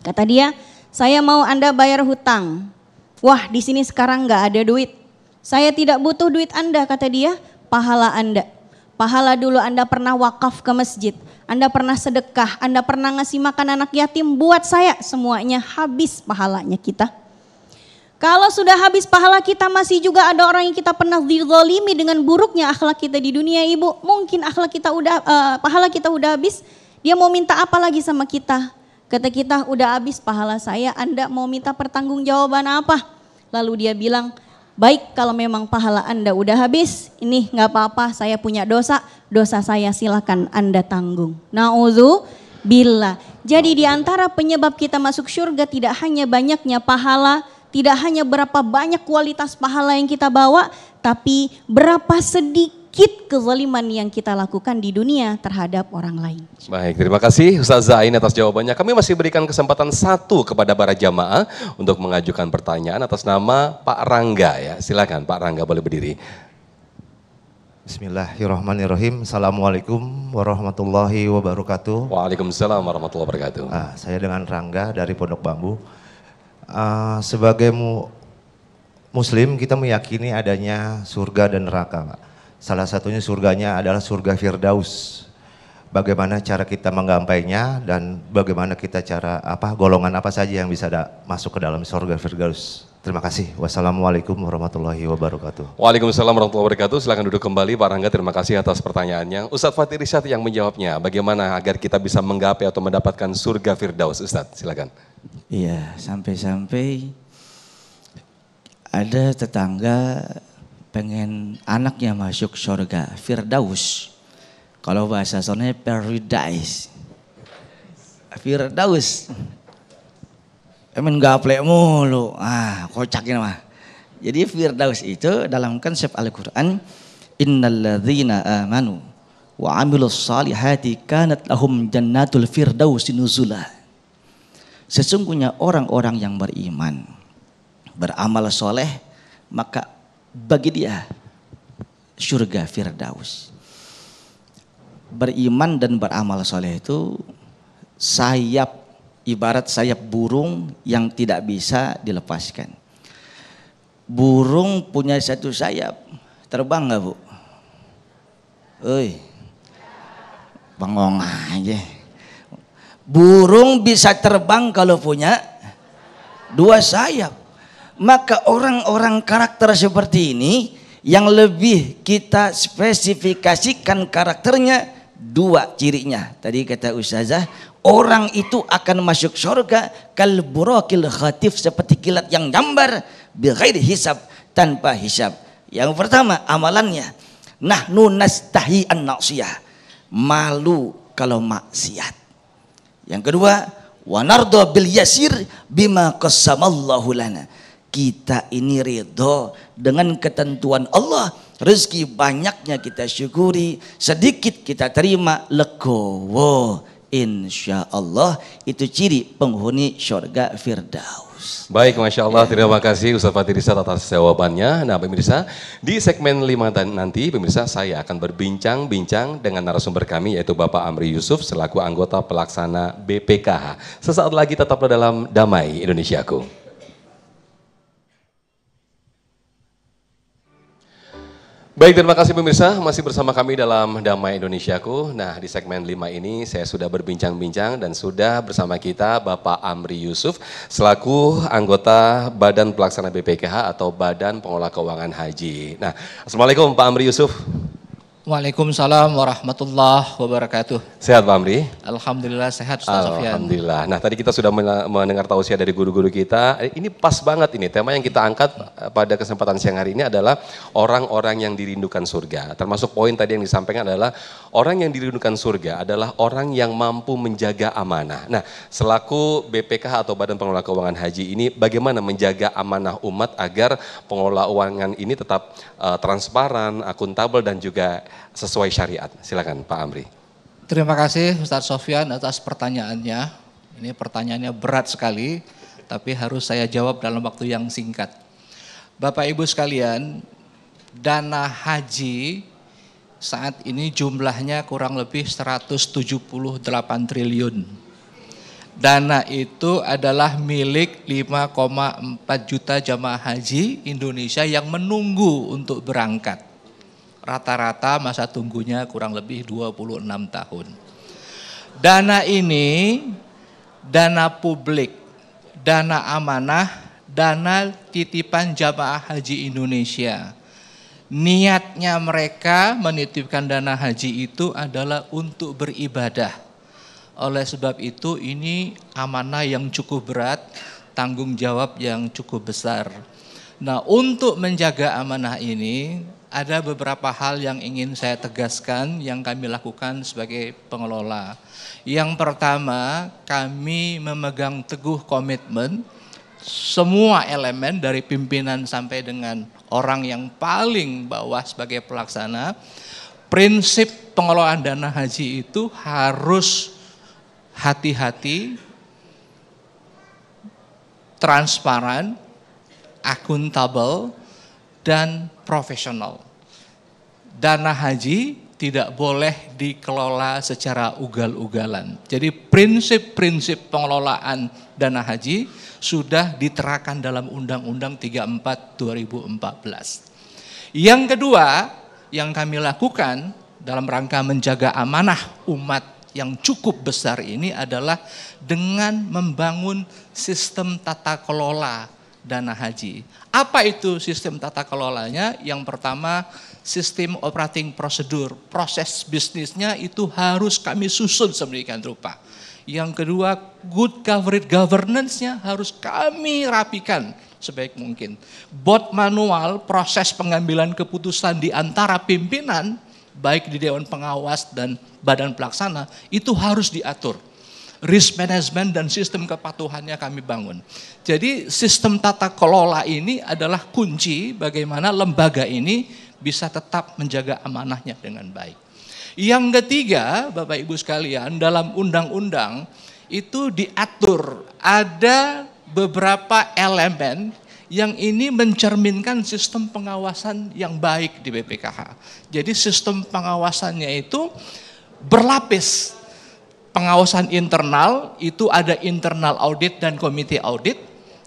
Kata dia, saya mau Anda bayar hutang. Wah, di sini sekarang nggak ada duit. Saya tidak butuh duit Anda, kata dia. Pahala Anda. Pahala dulu Anda pernah wakaf ke masjid. Anda pernah sedekah, Anda pernah ngasih makan anak yatim, buat saya semuanya habis pahalanya kita. Kalau sudah habis pahala kita, masih juga ada orang yang kita pernah dizalimi dengan buruknya akhlak kita di dunia, Ibu. Mungkin akhlak kita pahala kita udah habis, dia mau minta apa lagi sama kita? Kata kita, udah habis pahala saya, Anda mau minta pertanggungjawaban apa? Lalu dia bilang, baik kalau memang pahala Anda udah habis, ini nggak apa-apa, saya punya dosa saya silakan Anda tanggung. Na'udzubillah. Jadi di antara penyebab kita masuk surga tidak hanya banyaknya pahala, tidak hanya berapa banyak kualitas pahala yang kita bawa, tapi berapa sedikit kezaliman yang kita lakukan di dunia terhadap orang lain. Baik, terima kasih Ustazah Aini atas jawabannya. Kami masih berikan kesempatan satu kepada para jamaah untuk mengajukan pertanyaan atas nama Pak Rangga ya. Silakan Pak Rangga, boleh berdiri. Bismillahirrahmanirrahim. Assalamualaikum warahmatullahi wabarakatuh. Waalaikumsalam warahmatullahi wabarakatuh. Saya dengan Rangga dari Pondok Bambu. Sebagai Muslim kita meyakini adanya surga dan neraka, Pak. Salah satunya surganya adalah surga Firdaus. Bagaimana cara kita menggapainya dan bagaimana kita golongan apa saja yang bisa masuk ke dalam surga Firdaus. Terima kasih. Wassalamualaikum warahmatullahi wabarakatuh. Waalaikumsalam warahmatullahi wabarakatuh. Silakan duduk kembali Pak Rangga, terima kasih atas pertanyaannya. Ustadz Fatir Irsyad yang menjawabnya, bagaimana agar kita bisa menggapai atau mendapatkan surga Firdaus, Ustadz, silakan. Iya, sampai-sampai ada tetangga pengen anaknya masuk surga Firdaus. Kalau bahasa sonnya paradise. Firdaus. Emang gaplek mulu. Kocaknya mah. Jadi Firdaus itu dalam konsep Al-Qur'an, innalladzina amanu wa amilus salihati kanat lahum jannatul firdausi nuzula. Sesungguhnya orang-orang yang beriman, beramal soleh, maka bagi dia surga Firdaus. Beriman dan beramal soleh itu ibarat sayap burung yang tidak bisa dilepaskan. Burung punya satu sayap, terbang nggak Bu? Bengong aja. Burung bisa terbang kalau punya dua sayap. Maka orang-orang karakter seperti ini yang lebih kita spesifikasikan karakternya, dua cirinya. Tadi kata Ustazah, orang itu akan masuk surga kal burakil khatif, seperti kilat yang nyambar, bighairi hisab, tanpa hisab. Yang pertama amalannya, nahnu nastahi an na'siyah, malu kalau maksiat. Yang kedua, wa nardo bil yasir bima qassamallahu lana, kita ini ridho dengan ketentuan Allah. Rezeki banyaknya kita syukuri, sedikit kita terima, legowo. Insya Allah itu ciri penghuni surga Firdaus. Baik, Masya Allah, terima kasih Ustadz Fatir Irsyad atas jawabannya. Nah pemirsa, di segmen 5 nanti pemirsa saya akan berbincang-bincang dengan narasumber kami, yaitu Bapak Amri Yusuf selaku anggota pelaksana BPKH. Sesaat lagi tetaplah dalam Damai Indonesiaku. Baik, terima kasih pemirsa, masih bersama kami dalam Damai Indonesiaku. Nah, di segmen 5 ini saya sudah berbincang-bincang dan sudah bersama kita Bapak Amri Yusuf selaku anggota Badan Pelaksana BPKH atau Badan Pengelola Keuangan Haji. Nah, Assalamualaikum Pak Amri Yusuf. Waalaikumsalam warahmatullahi wabarakatuh. Sehat Pak Amri? Alhamdulillah sehat Ustaz Sofyan. Alhamdulillah. Nah tadi kita sudah mendengar tausiah dari guru-guru kita. Ini pas banget ini, tema yang kita angkat pada kesempatan siang hari ini adalah orang-orang yang dirindukan surga. Termasuk poin tadi yang disampaikan adalah orang yang dirindukan surga adalah orang yang mampu menjaga amanah. Nah selaku BPKH atau Badan Pengelola Keuangan Haji ini bagaimana menjaga amanah umat agar pengelola keuangan ini tetap transparan, akuntabel dan juga sesuai syariat. Silakan Pak Amri. Terima kasih Ustaz Sofyan atas pertanyaannya. Ini pertanyaannya berat sekali, tapi harus saya jawab dalam waktu yang singkat. Bapak Ibu sekalian, dana haji saat ini jumlahnya kurang lebih 178 triliun. Dana itu adalah milik 5,4 juta jamaah haji Indonesia yang menunggu untuk berangkat. Rata-rata masa tunggunya kurang lebih 26 tahun. Dana ini dana publik, dana amanah, dana titipan jamaah haji Indonesia. Niatnya mereka menitipkan dana haji itu adalah untuk beribadah. Oleh sebab itu ini amanah yang cukup berat, tanggung jawab yang cukup besar. Nah, untuk menjaga amanah ini ada beberapa hal yang ingin saya tegaskan yang kami lakukan sebagai pengelola. Yang pertama, kami memegang teguh komitmen semua elemen dari pimpinan sampai dengan orang yang paling bawah sebagai pelaksana. Prinsip pengelolaan dana haji itu harus hati-hati, transparan, akuntabel, dan profesional. Dana haji tidak boleh dikelola secara ugal-ugalan. Jadi prinsip-prinsip pengelolaan dana haji sudah diterapkan dalam Undang-Undang 34 2014. Yang kedua yang kami lakukan dalam rangka menjaga amanah umat yang cukup besar ini adalah dengan membangun sistem tata kelola dana haji. Apa itu sistem tata kelolanya? Yang pertama, sistem operating prosedur, proses bisnisnya itu harus kami susun sedemikian rupa. Yang kedua, good corporate governance-nya harus kami rapikan sebaik mungkin. Board manual, proses pengambilan keputusan di antara pimpinan, baik di Dewan Pengawas dan Badan Pelaksana, itu harus diatur. Risk management dan sistem kepatuhannya kami bangun. Jadi sistem tata kelola ini adalah kunci bagaimana lembaga ini bisa tetap menjaga amanahnya dengan baik. Yang ketiga, Bapak Ibu sekalian, dalam undang-undang itu diatur ada beberapa elemen yang ini mencerminkan sistem pengawasan yang baik di BPKH. Jadi sistem pengawasannya itu berlapis. Pengawasan internal itu ada internal audit dan komite audit,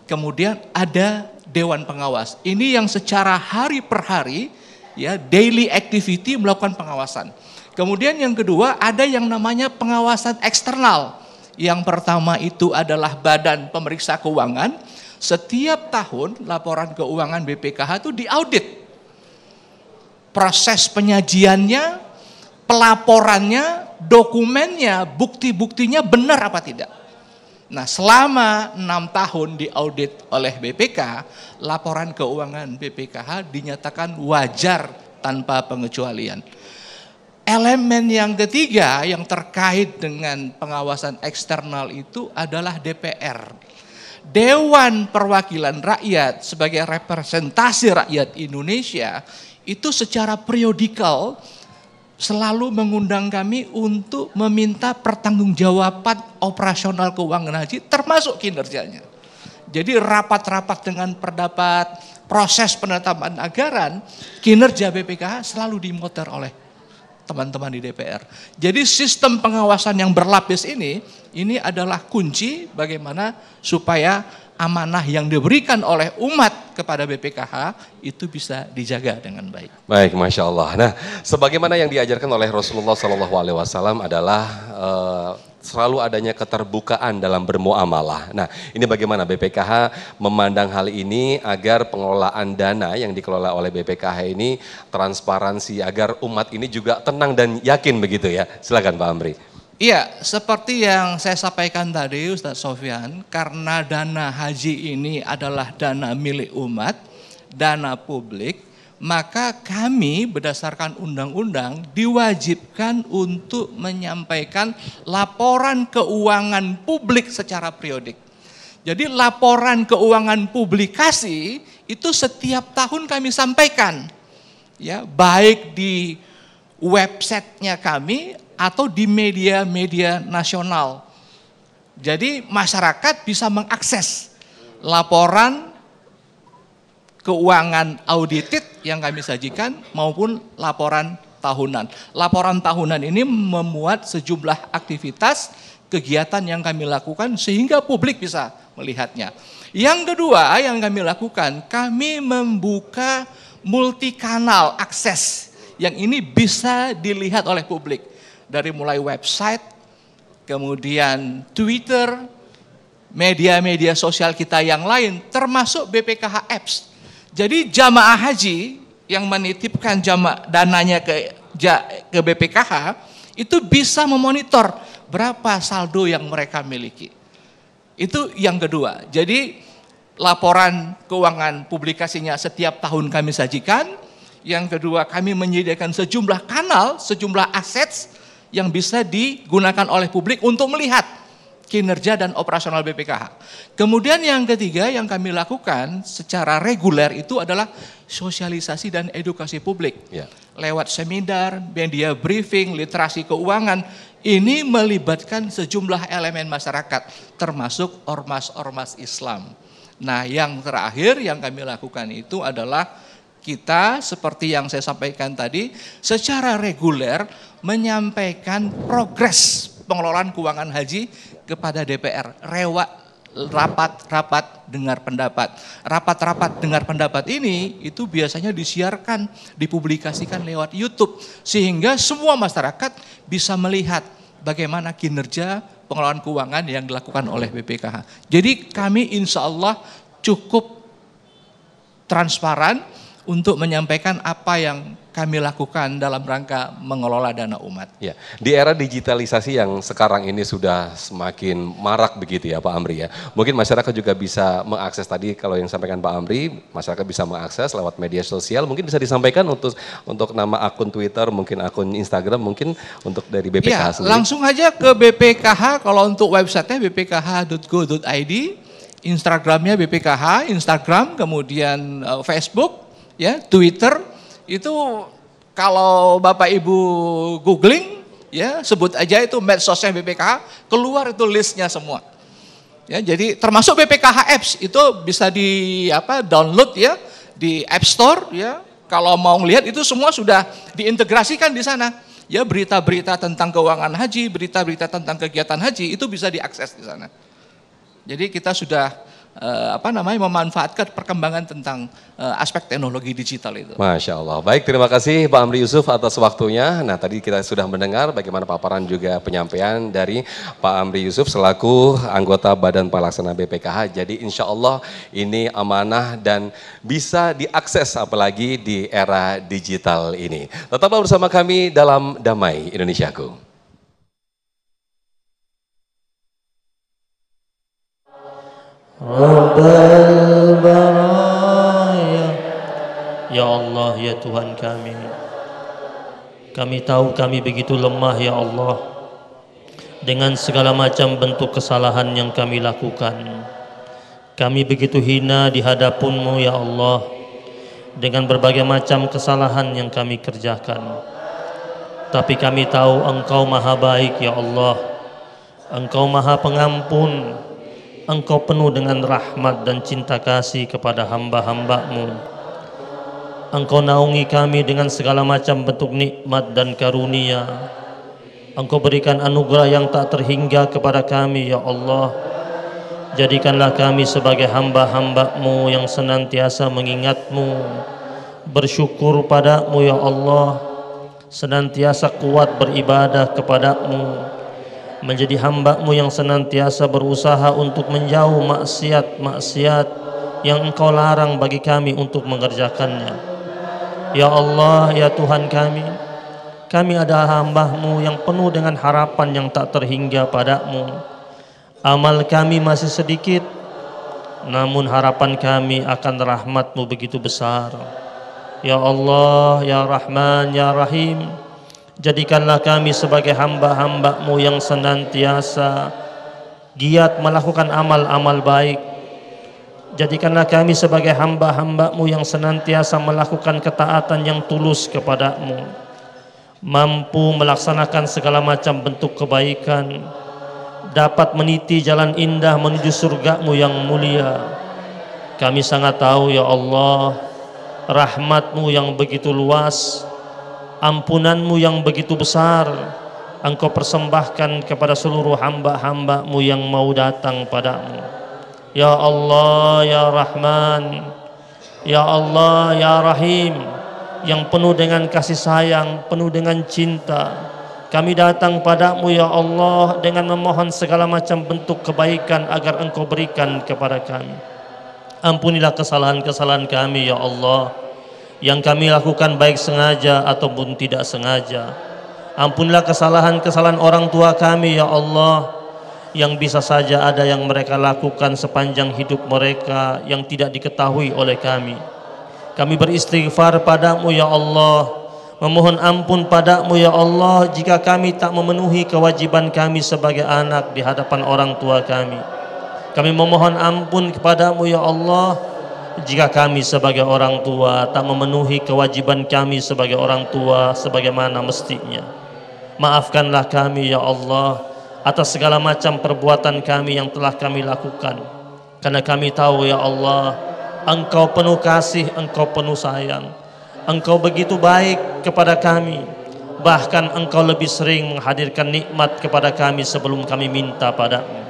kemudian ada dewan pengawas. Ini yang secara hari per hari, ya, daily activity melakukan pengawasan. Kemudian yang kedua ada yang namanya pengawasan eksternal. Yang pertama itu adalah Badan Pemeriksa Keuangan. Setiap tahun laporan keuangan BPKH itu diaudit. Proses penyajiannya, pelaporannya, dokumennya, bukti-buktinya benar apa tidak. Nah, selama 6 tahun diaudit oleh BPK, laporan keuangan BPKH dinyatakan wajar tanpa pengecualian. Elemen yang ketiga yang terkait dengan pengawasan eksternal itu adalah DPR. Dewan Perwakilan Rakyat sebagai representasi rakyat Indonesia itu secara periodikal selalu mengundang kami untuk meminta pertanggungjawaban operasional keuangan haji termasuk kinerjanya. Jadi rapat-rapat dengan pendapat, proses penetapan anggaran, kinerja BPKH selalu dimonitor oleh teman-teman di DPR. Jadi sistem pengawasan yang berlapis ini adalah kunci bagaimana supaya amanah yang diberikan oleh umat kepada BPKH itu bisa dijaga dengan baik. Baik, Masya Allah. Nah, sebagaimana yang diajarkan oleh Rasulullah SAW adalah selalu adanya keterbukaan dalam bermuamalah. Nah, ini bagaimana BPKH memandang hal ini agar pengelolaan dana yang dikelola oleh BPKH ini transparansi agar umat ini juga tenang dan yakin begitu ya. Silakan Pak Amri. Iya, seperti yang saya sampaikan tadi Ustadz Sofyan, karena dana haji ini adalah dana milik umat, dana publik, maka kami berdasarkan undang-undang diwajibkan untuk menyampaikan laporan keuangan publik secara periodik. Jadi laporan keuangan publikasi itu setiap tahun kami sampaikan, ya, baik di websitenya kami atau di media-media nasional. Jadi masyarakat bisa mengakses laporan keuangan audited yang kami sajikan maupun laporan tahunan. Laporan tahunan ini memuat sejumlah aktivitas kegiatan yang kami lakukan sehingga publik bisa melihatnya. Yang kedua yang kami lakukan, kami membuka multi kanal akses yang ini bisa dilihat oleh publik. Dari mulai website, kemudian Twitter, media-media sosial kita yang lain, termasuk BPKH Apps. Jadi jamaah haji yang menitipkan dananya ke BPKH, itu bisa memonitor berapa saldo yang mereka miliki. Itu yang kedua. Jadi laporan keuangan publikasinya setiap tahun kami sajikan. Yang kedua, kami menyediakan sejumlah kanal, sejumlah aset yang bisa digunakan oleh publik untuk melihat kinerja dan operasional BPKH. Kemudian yang ketiga yang kami lakukan secara reguler itu adalah sosialisasi dan edukasi publik. Ya. Lewat seminar, media briefing, literasi keuangan, ini melibatkan sejumlah elemen masyarakat, termasuk ormas-ormas Islam. Nah yang terakhir yang kami lakukan itu adalah kita seperti yang saya sampaikan tadi secara reguler menyampaikan progres pengelolaan keuangan haji kepada DPR. Rapat-rapat dengar pendapat. Rapat-rapat dengar pendapat ini itu biasanya disiarkan, dipublikasikan lewat YouTube sehingga semua masyarakat bisa melihat bagaimana kinerja pengelolaan keuangan yang dilakukan oleh BPKH. Jadi kami insya Allah cukup transparan untuk menyampaikan apa yang kami lakukan dalam rangka mengelola dana umat. Ya, di era digitalisasi yang sekarang ini sudah semakin marak begitu ya Pak Amri ya. Mungkin masyarakat juga bisa mengakses tadi kalau yang disampaikan Pak Amri, masyarakat bisa mengakses lewat media sosial. Mungkin bisa disampaikan untuk nama akun Twitter, mungkin akun Instagram, mungkin untuk dari BPKH ya, sendiri. Langsung aja ke BPKH, kalau untuk websitenya bpkh.go.id, Instagramnya BPKH, Instagram, kemudian Facebook, ya, Twitter. Itu kalau Bapak Ibu googling, ya sebut aja itu medsosnya BPKH, keluar itu listnya semua. Ya, jadi termasuk BPKH Apps itu bisa download ya di App Store ya. Kalau mau lihat itu semua sudah diintegrasikan di sana. Ya, berita-berita tentang keuangan haji, berita-berita tentang kegiatan haji itu bisa diakses di sana. Jadi kita sudah memanfaatkan perkembangan tentang aspek teknologi digital itu. Masya Allah. Baik, terima kasih Pak Amri Yusuf atas waktunya. Nah, tadi kita sudah mendengar bagaimana paparan juga penyampaian dari Pak Amri Yusuf selaku anggota Badan Pelaksana BPKH. Jadi insya Allah ini amanah dan bisa diakses apalagi di era digital ini. Tetaplah bersama kami dalam Damai Indonesiaku. Rabbal baraya. Ya Allah, ya Tuhan kami tahu kami begitu lemah ya Allah, dengan segala macam bentuk kesalahan yang kami lakukan. Kami begitu hina di hadapan-Mu ya Allah, dengan berbagai macam kesalahan yang kami kerjakan. Tapi kami tahu Engkau maha baik ya Allah, Engkau maha pengampun, Engkau penuh dengan rahmat dan cinta kasih kepada hamba-hamba-Mu. Engkau naungi kami dengan segala macam bentuk nikmat dan karunia. Engkau berikan anugerah yang tak terhingga kepada kami ya Allah. Jadikanlah kami sebagai hamba-hamba-Mu yang senantiasa mengingat-Mu, bersyukur pada-Mu ya Allah, senantiasa kuat beribadah kepada-Mu, menjadi hamba-Mu yang senantiasa berusaha untuk menjauh maksiat-maksiat yang Engkau larang bagi kami untuk mengerjakannya. Ya Allah, ya Tuhan kami adalah hamba-Mu yang penuh dengan harapan yang tak terhingga pada-Mu. Amal kami masih sedikit, namun harapan kami akan rahmat-Mu begitu besar. Ya Allah, ya Rahman, ya Rahim, jadikanlah kami sebagai hamba-hamba-Mu yang senantiasa giat melakukan amal-amal baik. Jadikanlah kami sebagai hamba-hamba-Mu yang senantiasa melakukan ketaatan yang tulus kepada-Mu, mampu melaksanakan segala macam bentuk kebaikan, dapat meniti jalan indah menuju surga-Mu yang mulia. Kami sangat tahu ya Allah, rahmat-Mu yang begitu luas, ampunan-Mu yang begitu besar, Engkau persembahkan kepada seluruh hamba-hamba-Mu yang mau datang pada-Mu. Ya Allah, ya Rahman, ya Allah, ya Rahim, yang penuh dengan kasih sayang, penuh dengan cinta, kami datang pada-Mu ya Allah dengan memohon segala macam bentuk kebaikan agar Engkau berikan kepada kami. Ampunilah kesalahan-kesalahan kami ya Allah, yang kami lakukan baik sengaja ataupun tidak sengaja. Ampunilah kesalahan-kesalahan orang tua kami ya Allah, yang bisa saja ada yang mereka lakukan sepanjang hidup mereka yang tidak diketahui oleh kami. Kami beristighfar pada-Mu ya Allah, memohon ampun pada-Mu ya Allah jika kami tak memenuhi kewajiban kami sebagai anak di hadapan orang tua kami. Kami memohon ampun kepada-Mu ya Allah jika kami sebagai orang tua tak memenuhi kewajiban kami sebagai orang tua sebagaimana mestinya. Maafkanlah kami ya Allah atas segala macam perbuatan kami yang telah kami lakukan, karena kami tahu ya Allah, Engkau penuh kasih, Engkau penuh sayang. Engkau begitu baik kepada kami. Bahkan Engkau lebih sering menghadirkan nikmat kepada kami sebelum kami minta padamu.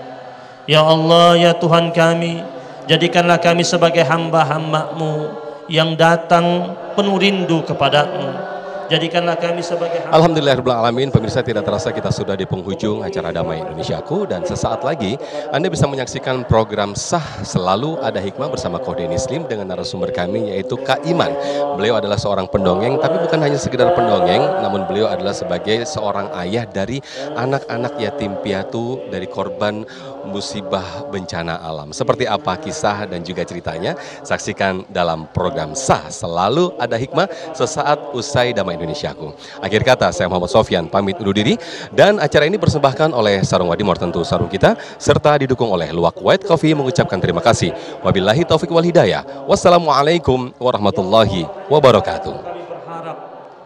Ya Allah, ya Tuhan kami, jadikanlah kami sebagai hamba-hamba-Mu yang datang penuh rindu kepadamu. Jadikanlah kami sebagai Alhamdulillahirrahmanirrahim. Pemirsa, tidak terasa kita sudah di penghujung acara Damai Indonesiaku, dan sesaat lagi Anda bisa menyaksikan program Sah Selalu Ada Hikmah bersama Khordin Islim dengan narasumber kami yaitu Kak Iman. Beliau adalah seorang pendongeng, tapi bukan hanya sekedar pendongeng, namun beliau adalah sebagai seorang ayah dari anak-anak yatim piatu dari korban musibah bencana alam. Seperti apa kisah dan juga ceritanya? Saksikan dalam program Sah Selalu Ada Hikmah sesaat usai Damai Indonesiaku. Akhir kata, saya Muhammad Sofyan pamit undur diri, dan acara ini dipersembahkan oleh Sarung Wadimor, tentu sarung kita, serta didukung oleh Luwak White Coffee mengucapkan terima kasih. Wabillahi taufik wal hidayah. Wassalamualaikum warahmatullahi wabarakatuh.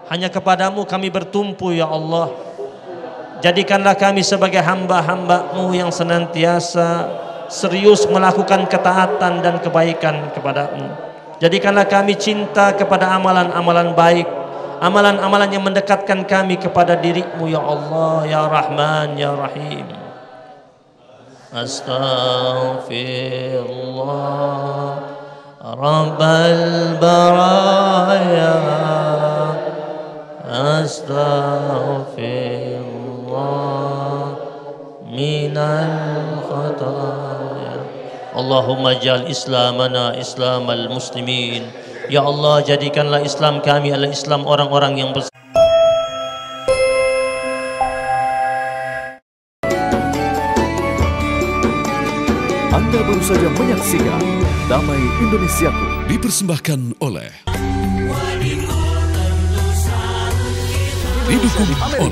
Hanya kepadamu kami bertumpu, ya Allah. Jadikanlah kami sebagai hamba-hamba-Mu yang senantiasa serius melakukan ketaatan dan kebaikan kepada-Mu. Jadikanlah kami cinta kepada amalan-amalan baik, amalan-amalan yang mendekatkan kami kepada diri-Mu, ya Allah, ya Rahman, ya Rahim. Astaghfirullah Rabbal baraya, astaghfirullah minal khataya. Allahumma ja'al islamana islamal muslimin. Ya Allah, jadikanlah Islam kami adalah Islam orang-orang yang Anda baru saja menyaksikan Damai Indonesiaku, dipersembahkan oleh didukung oleh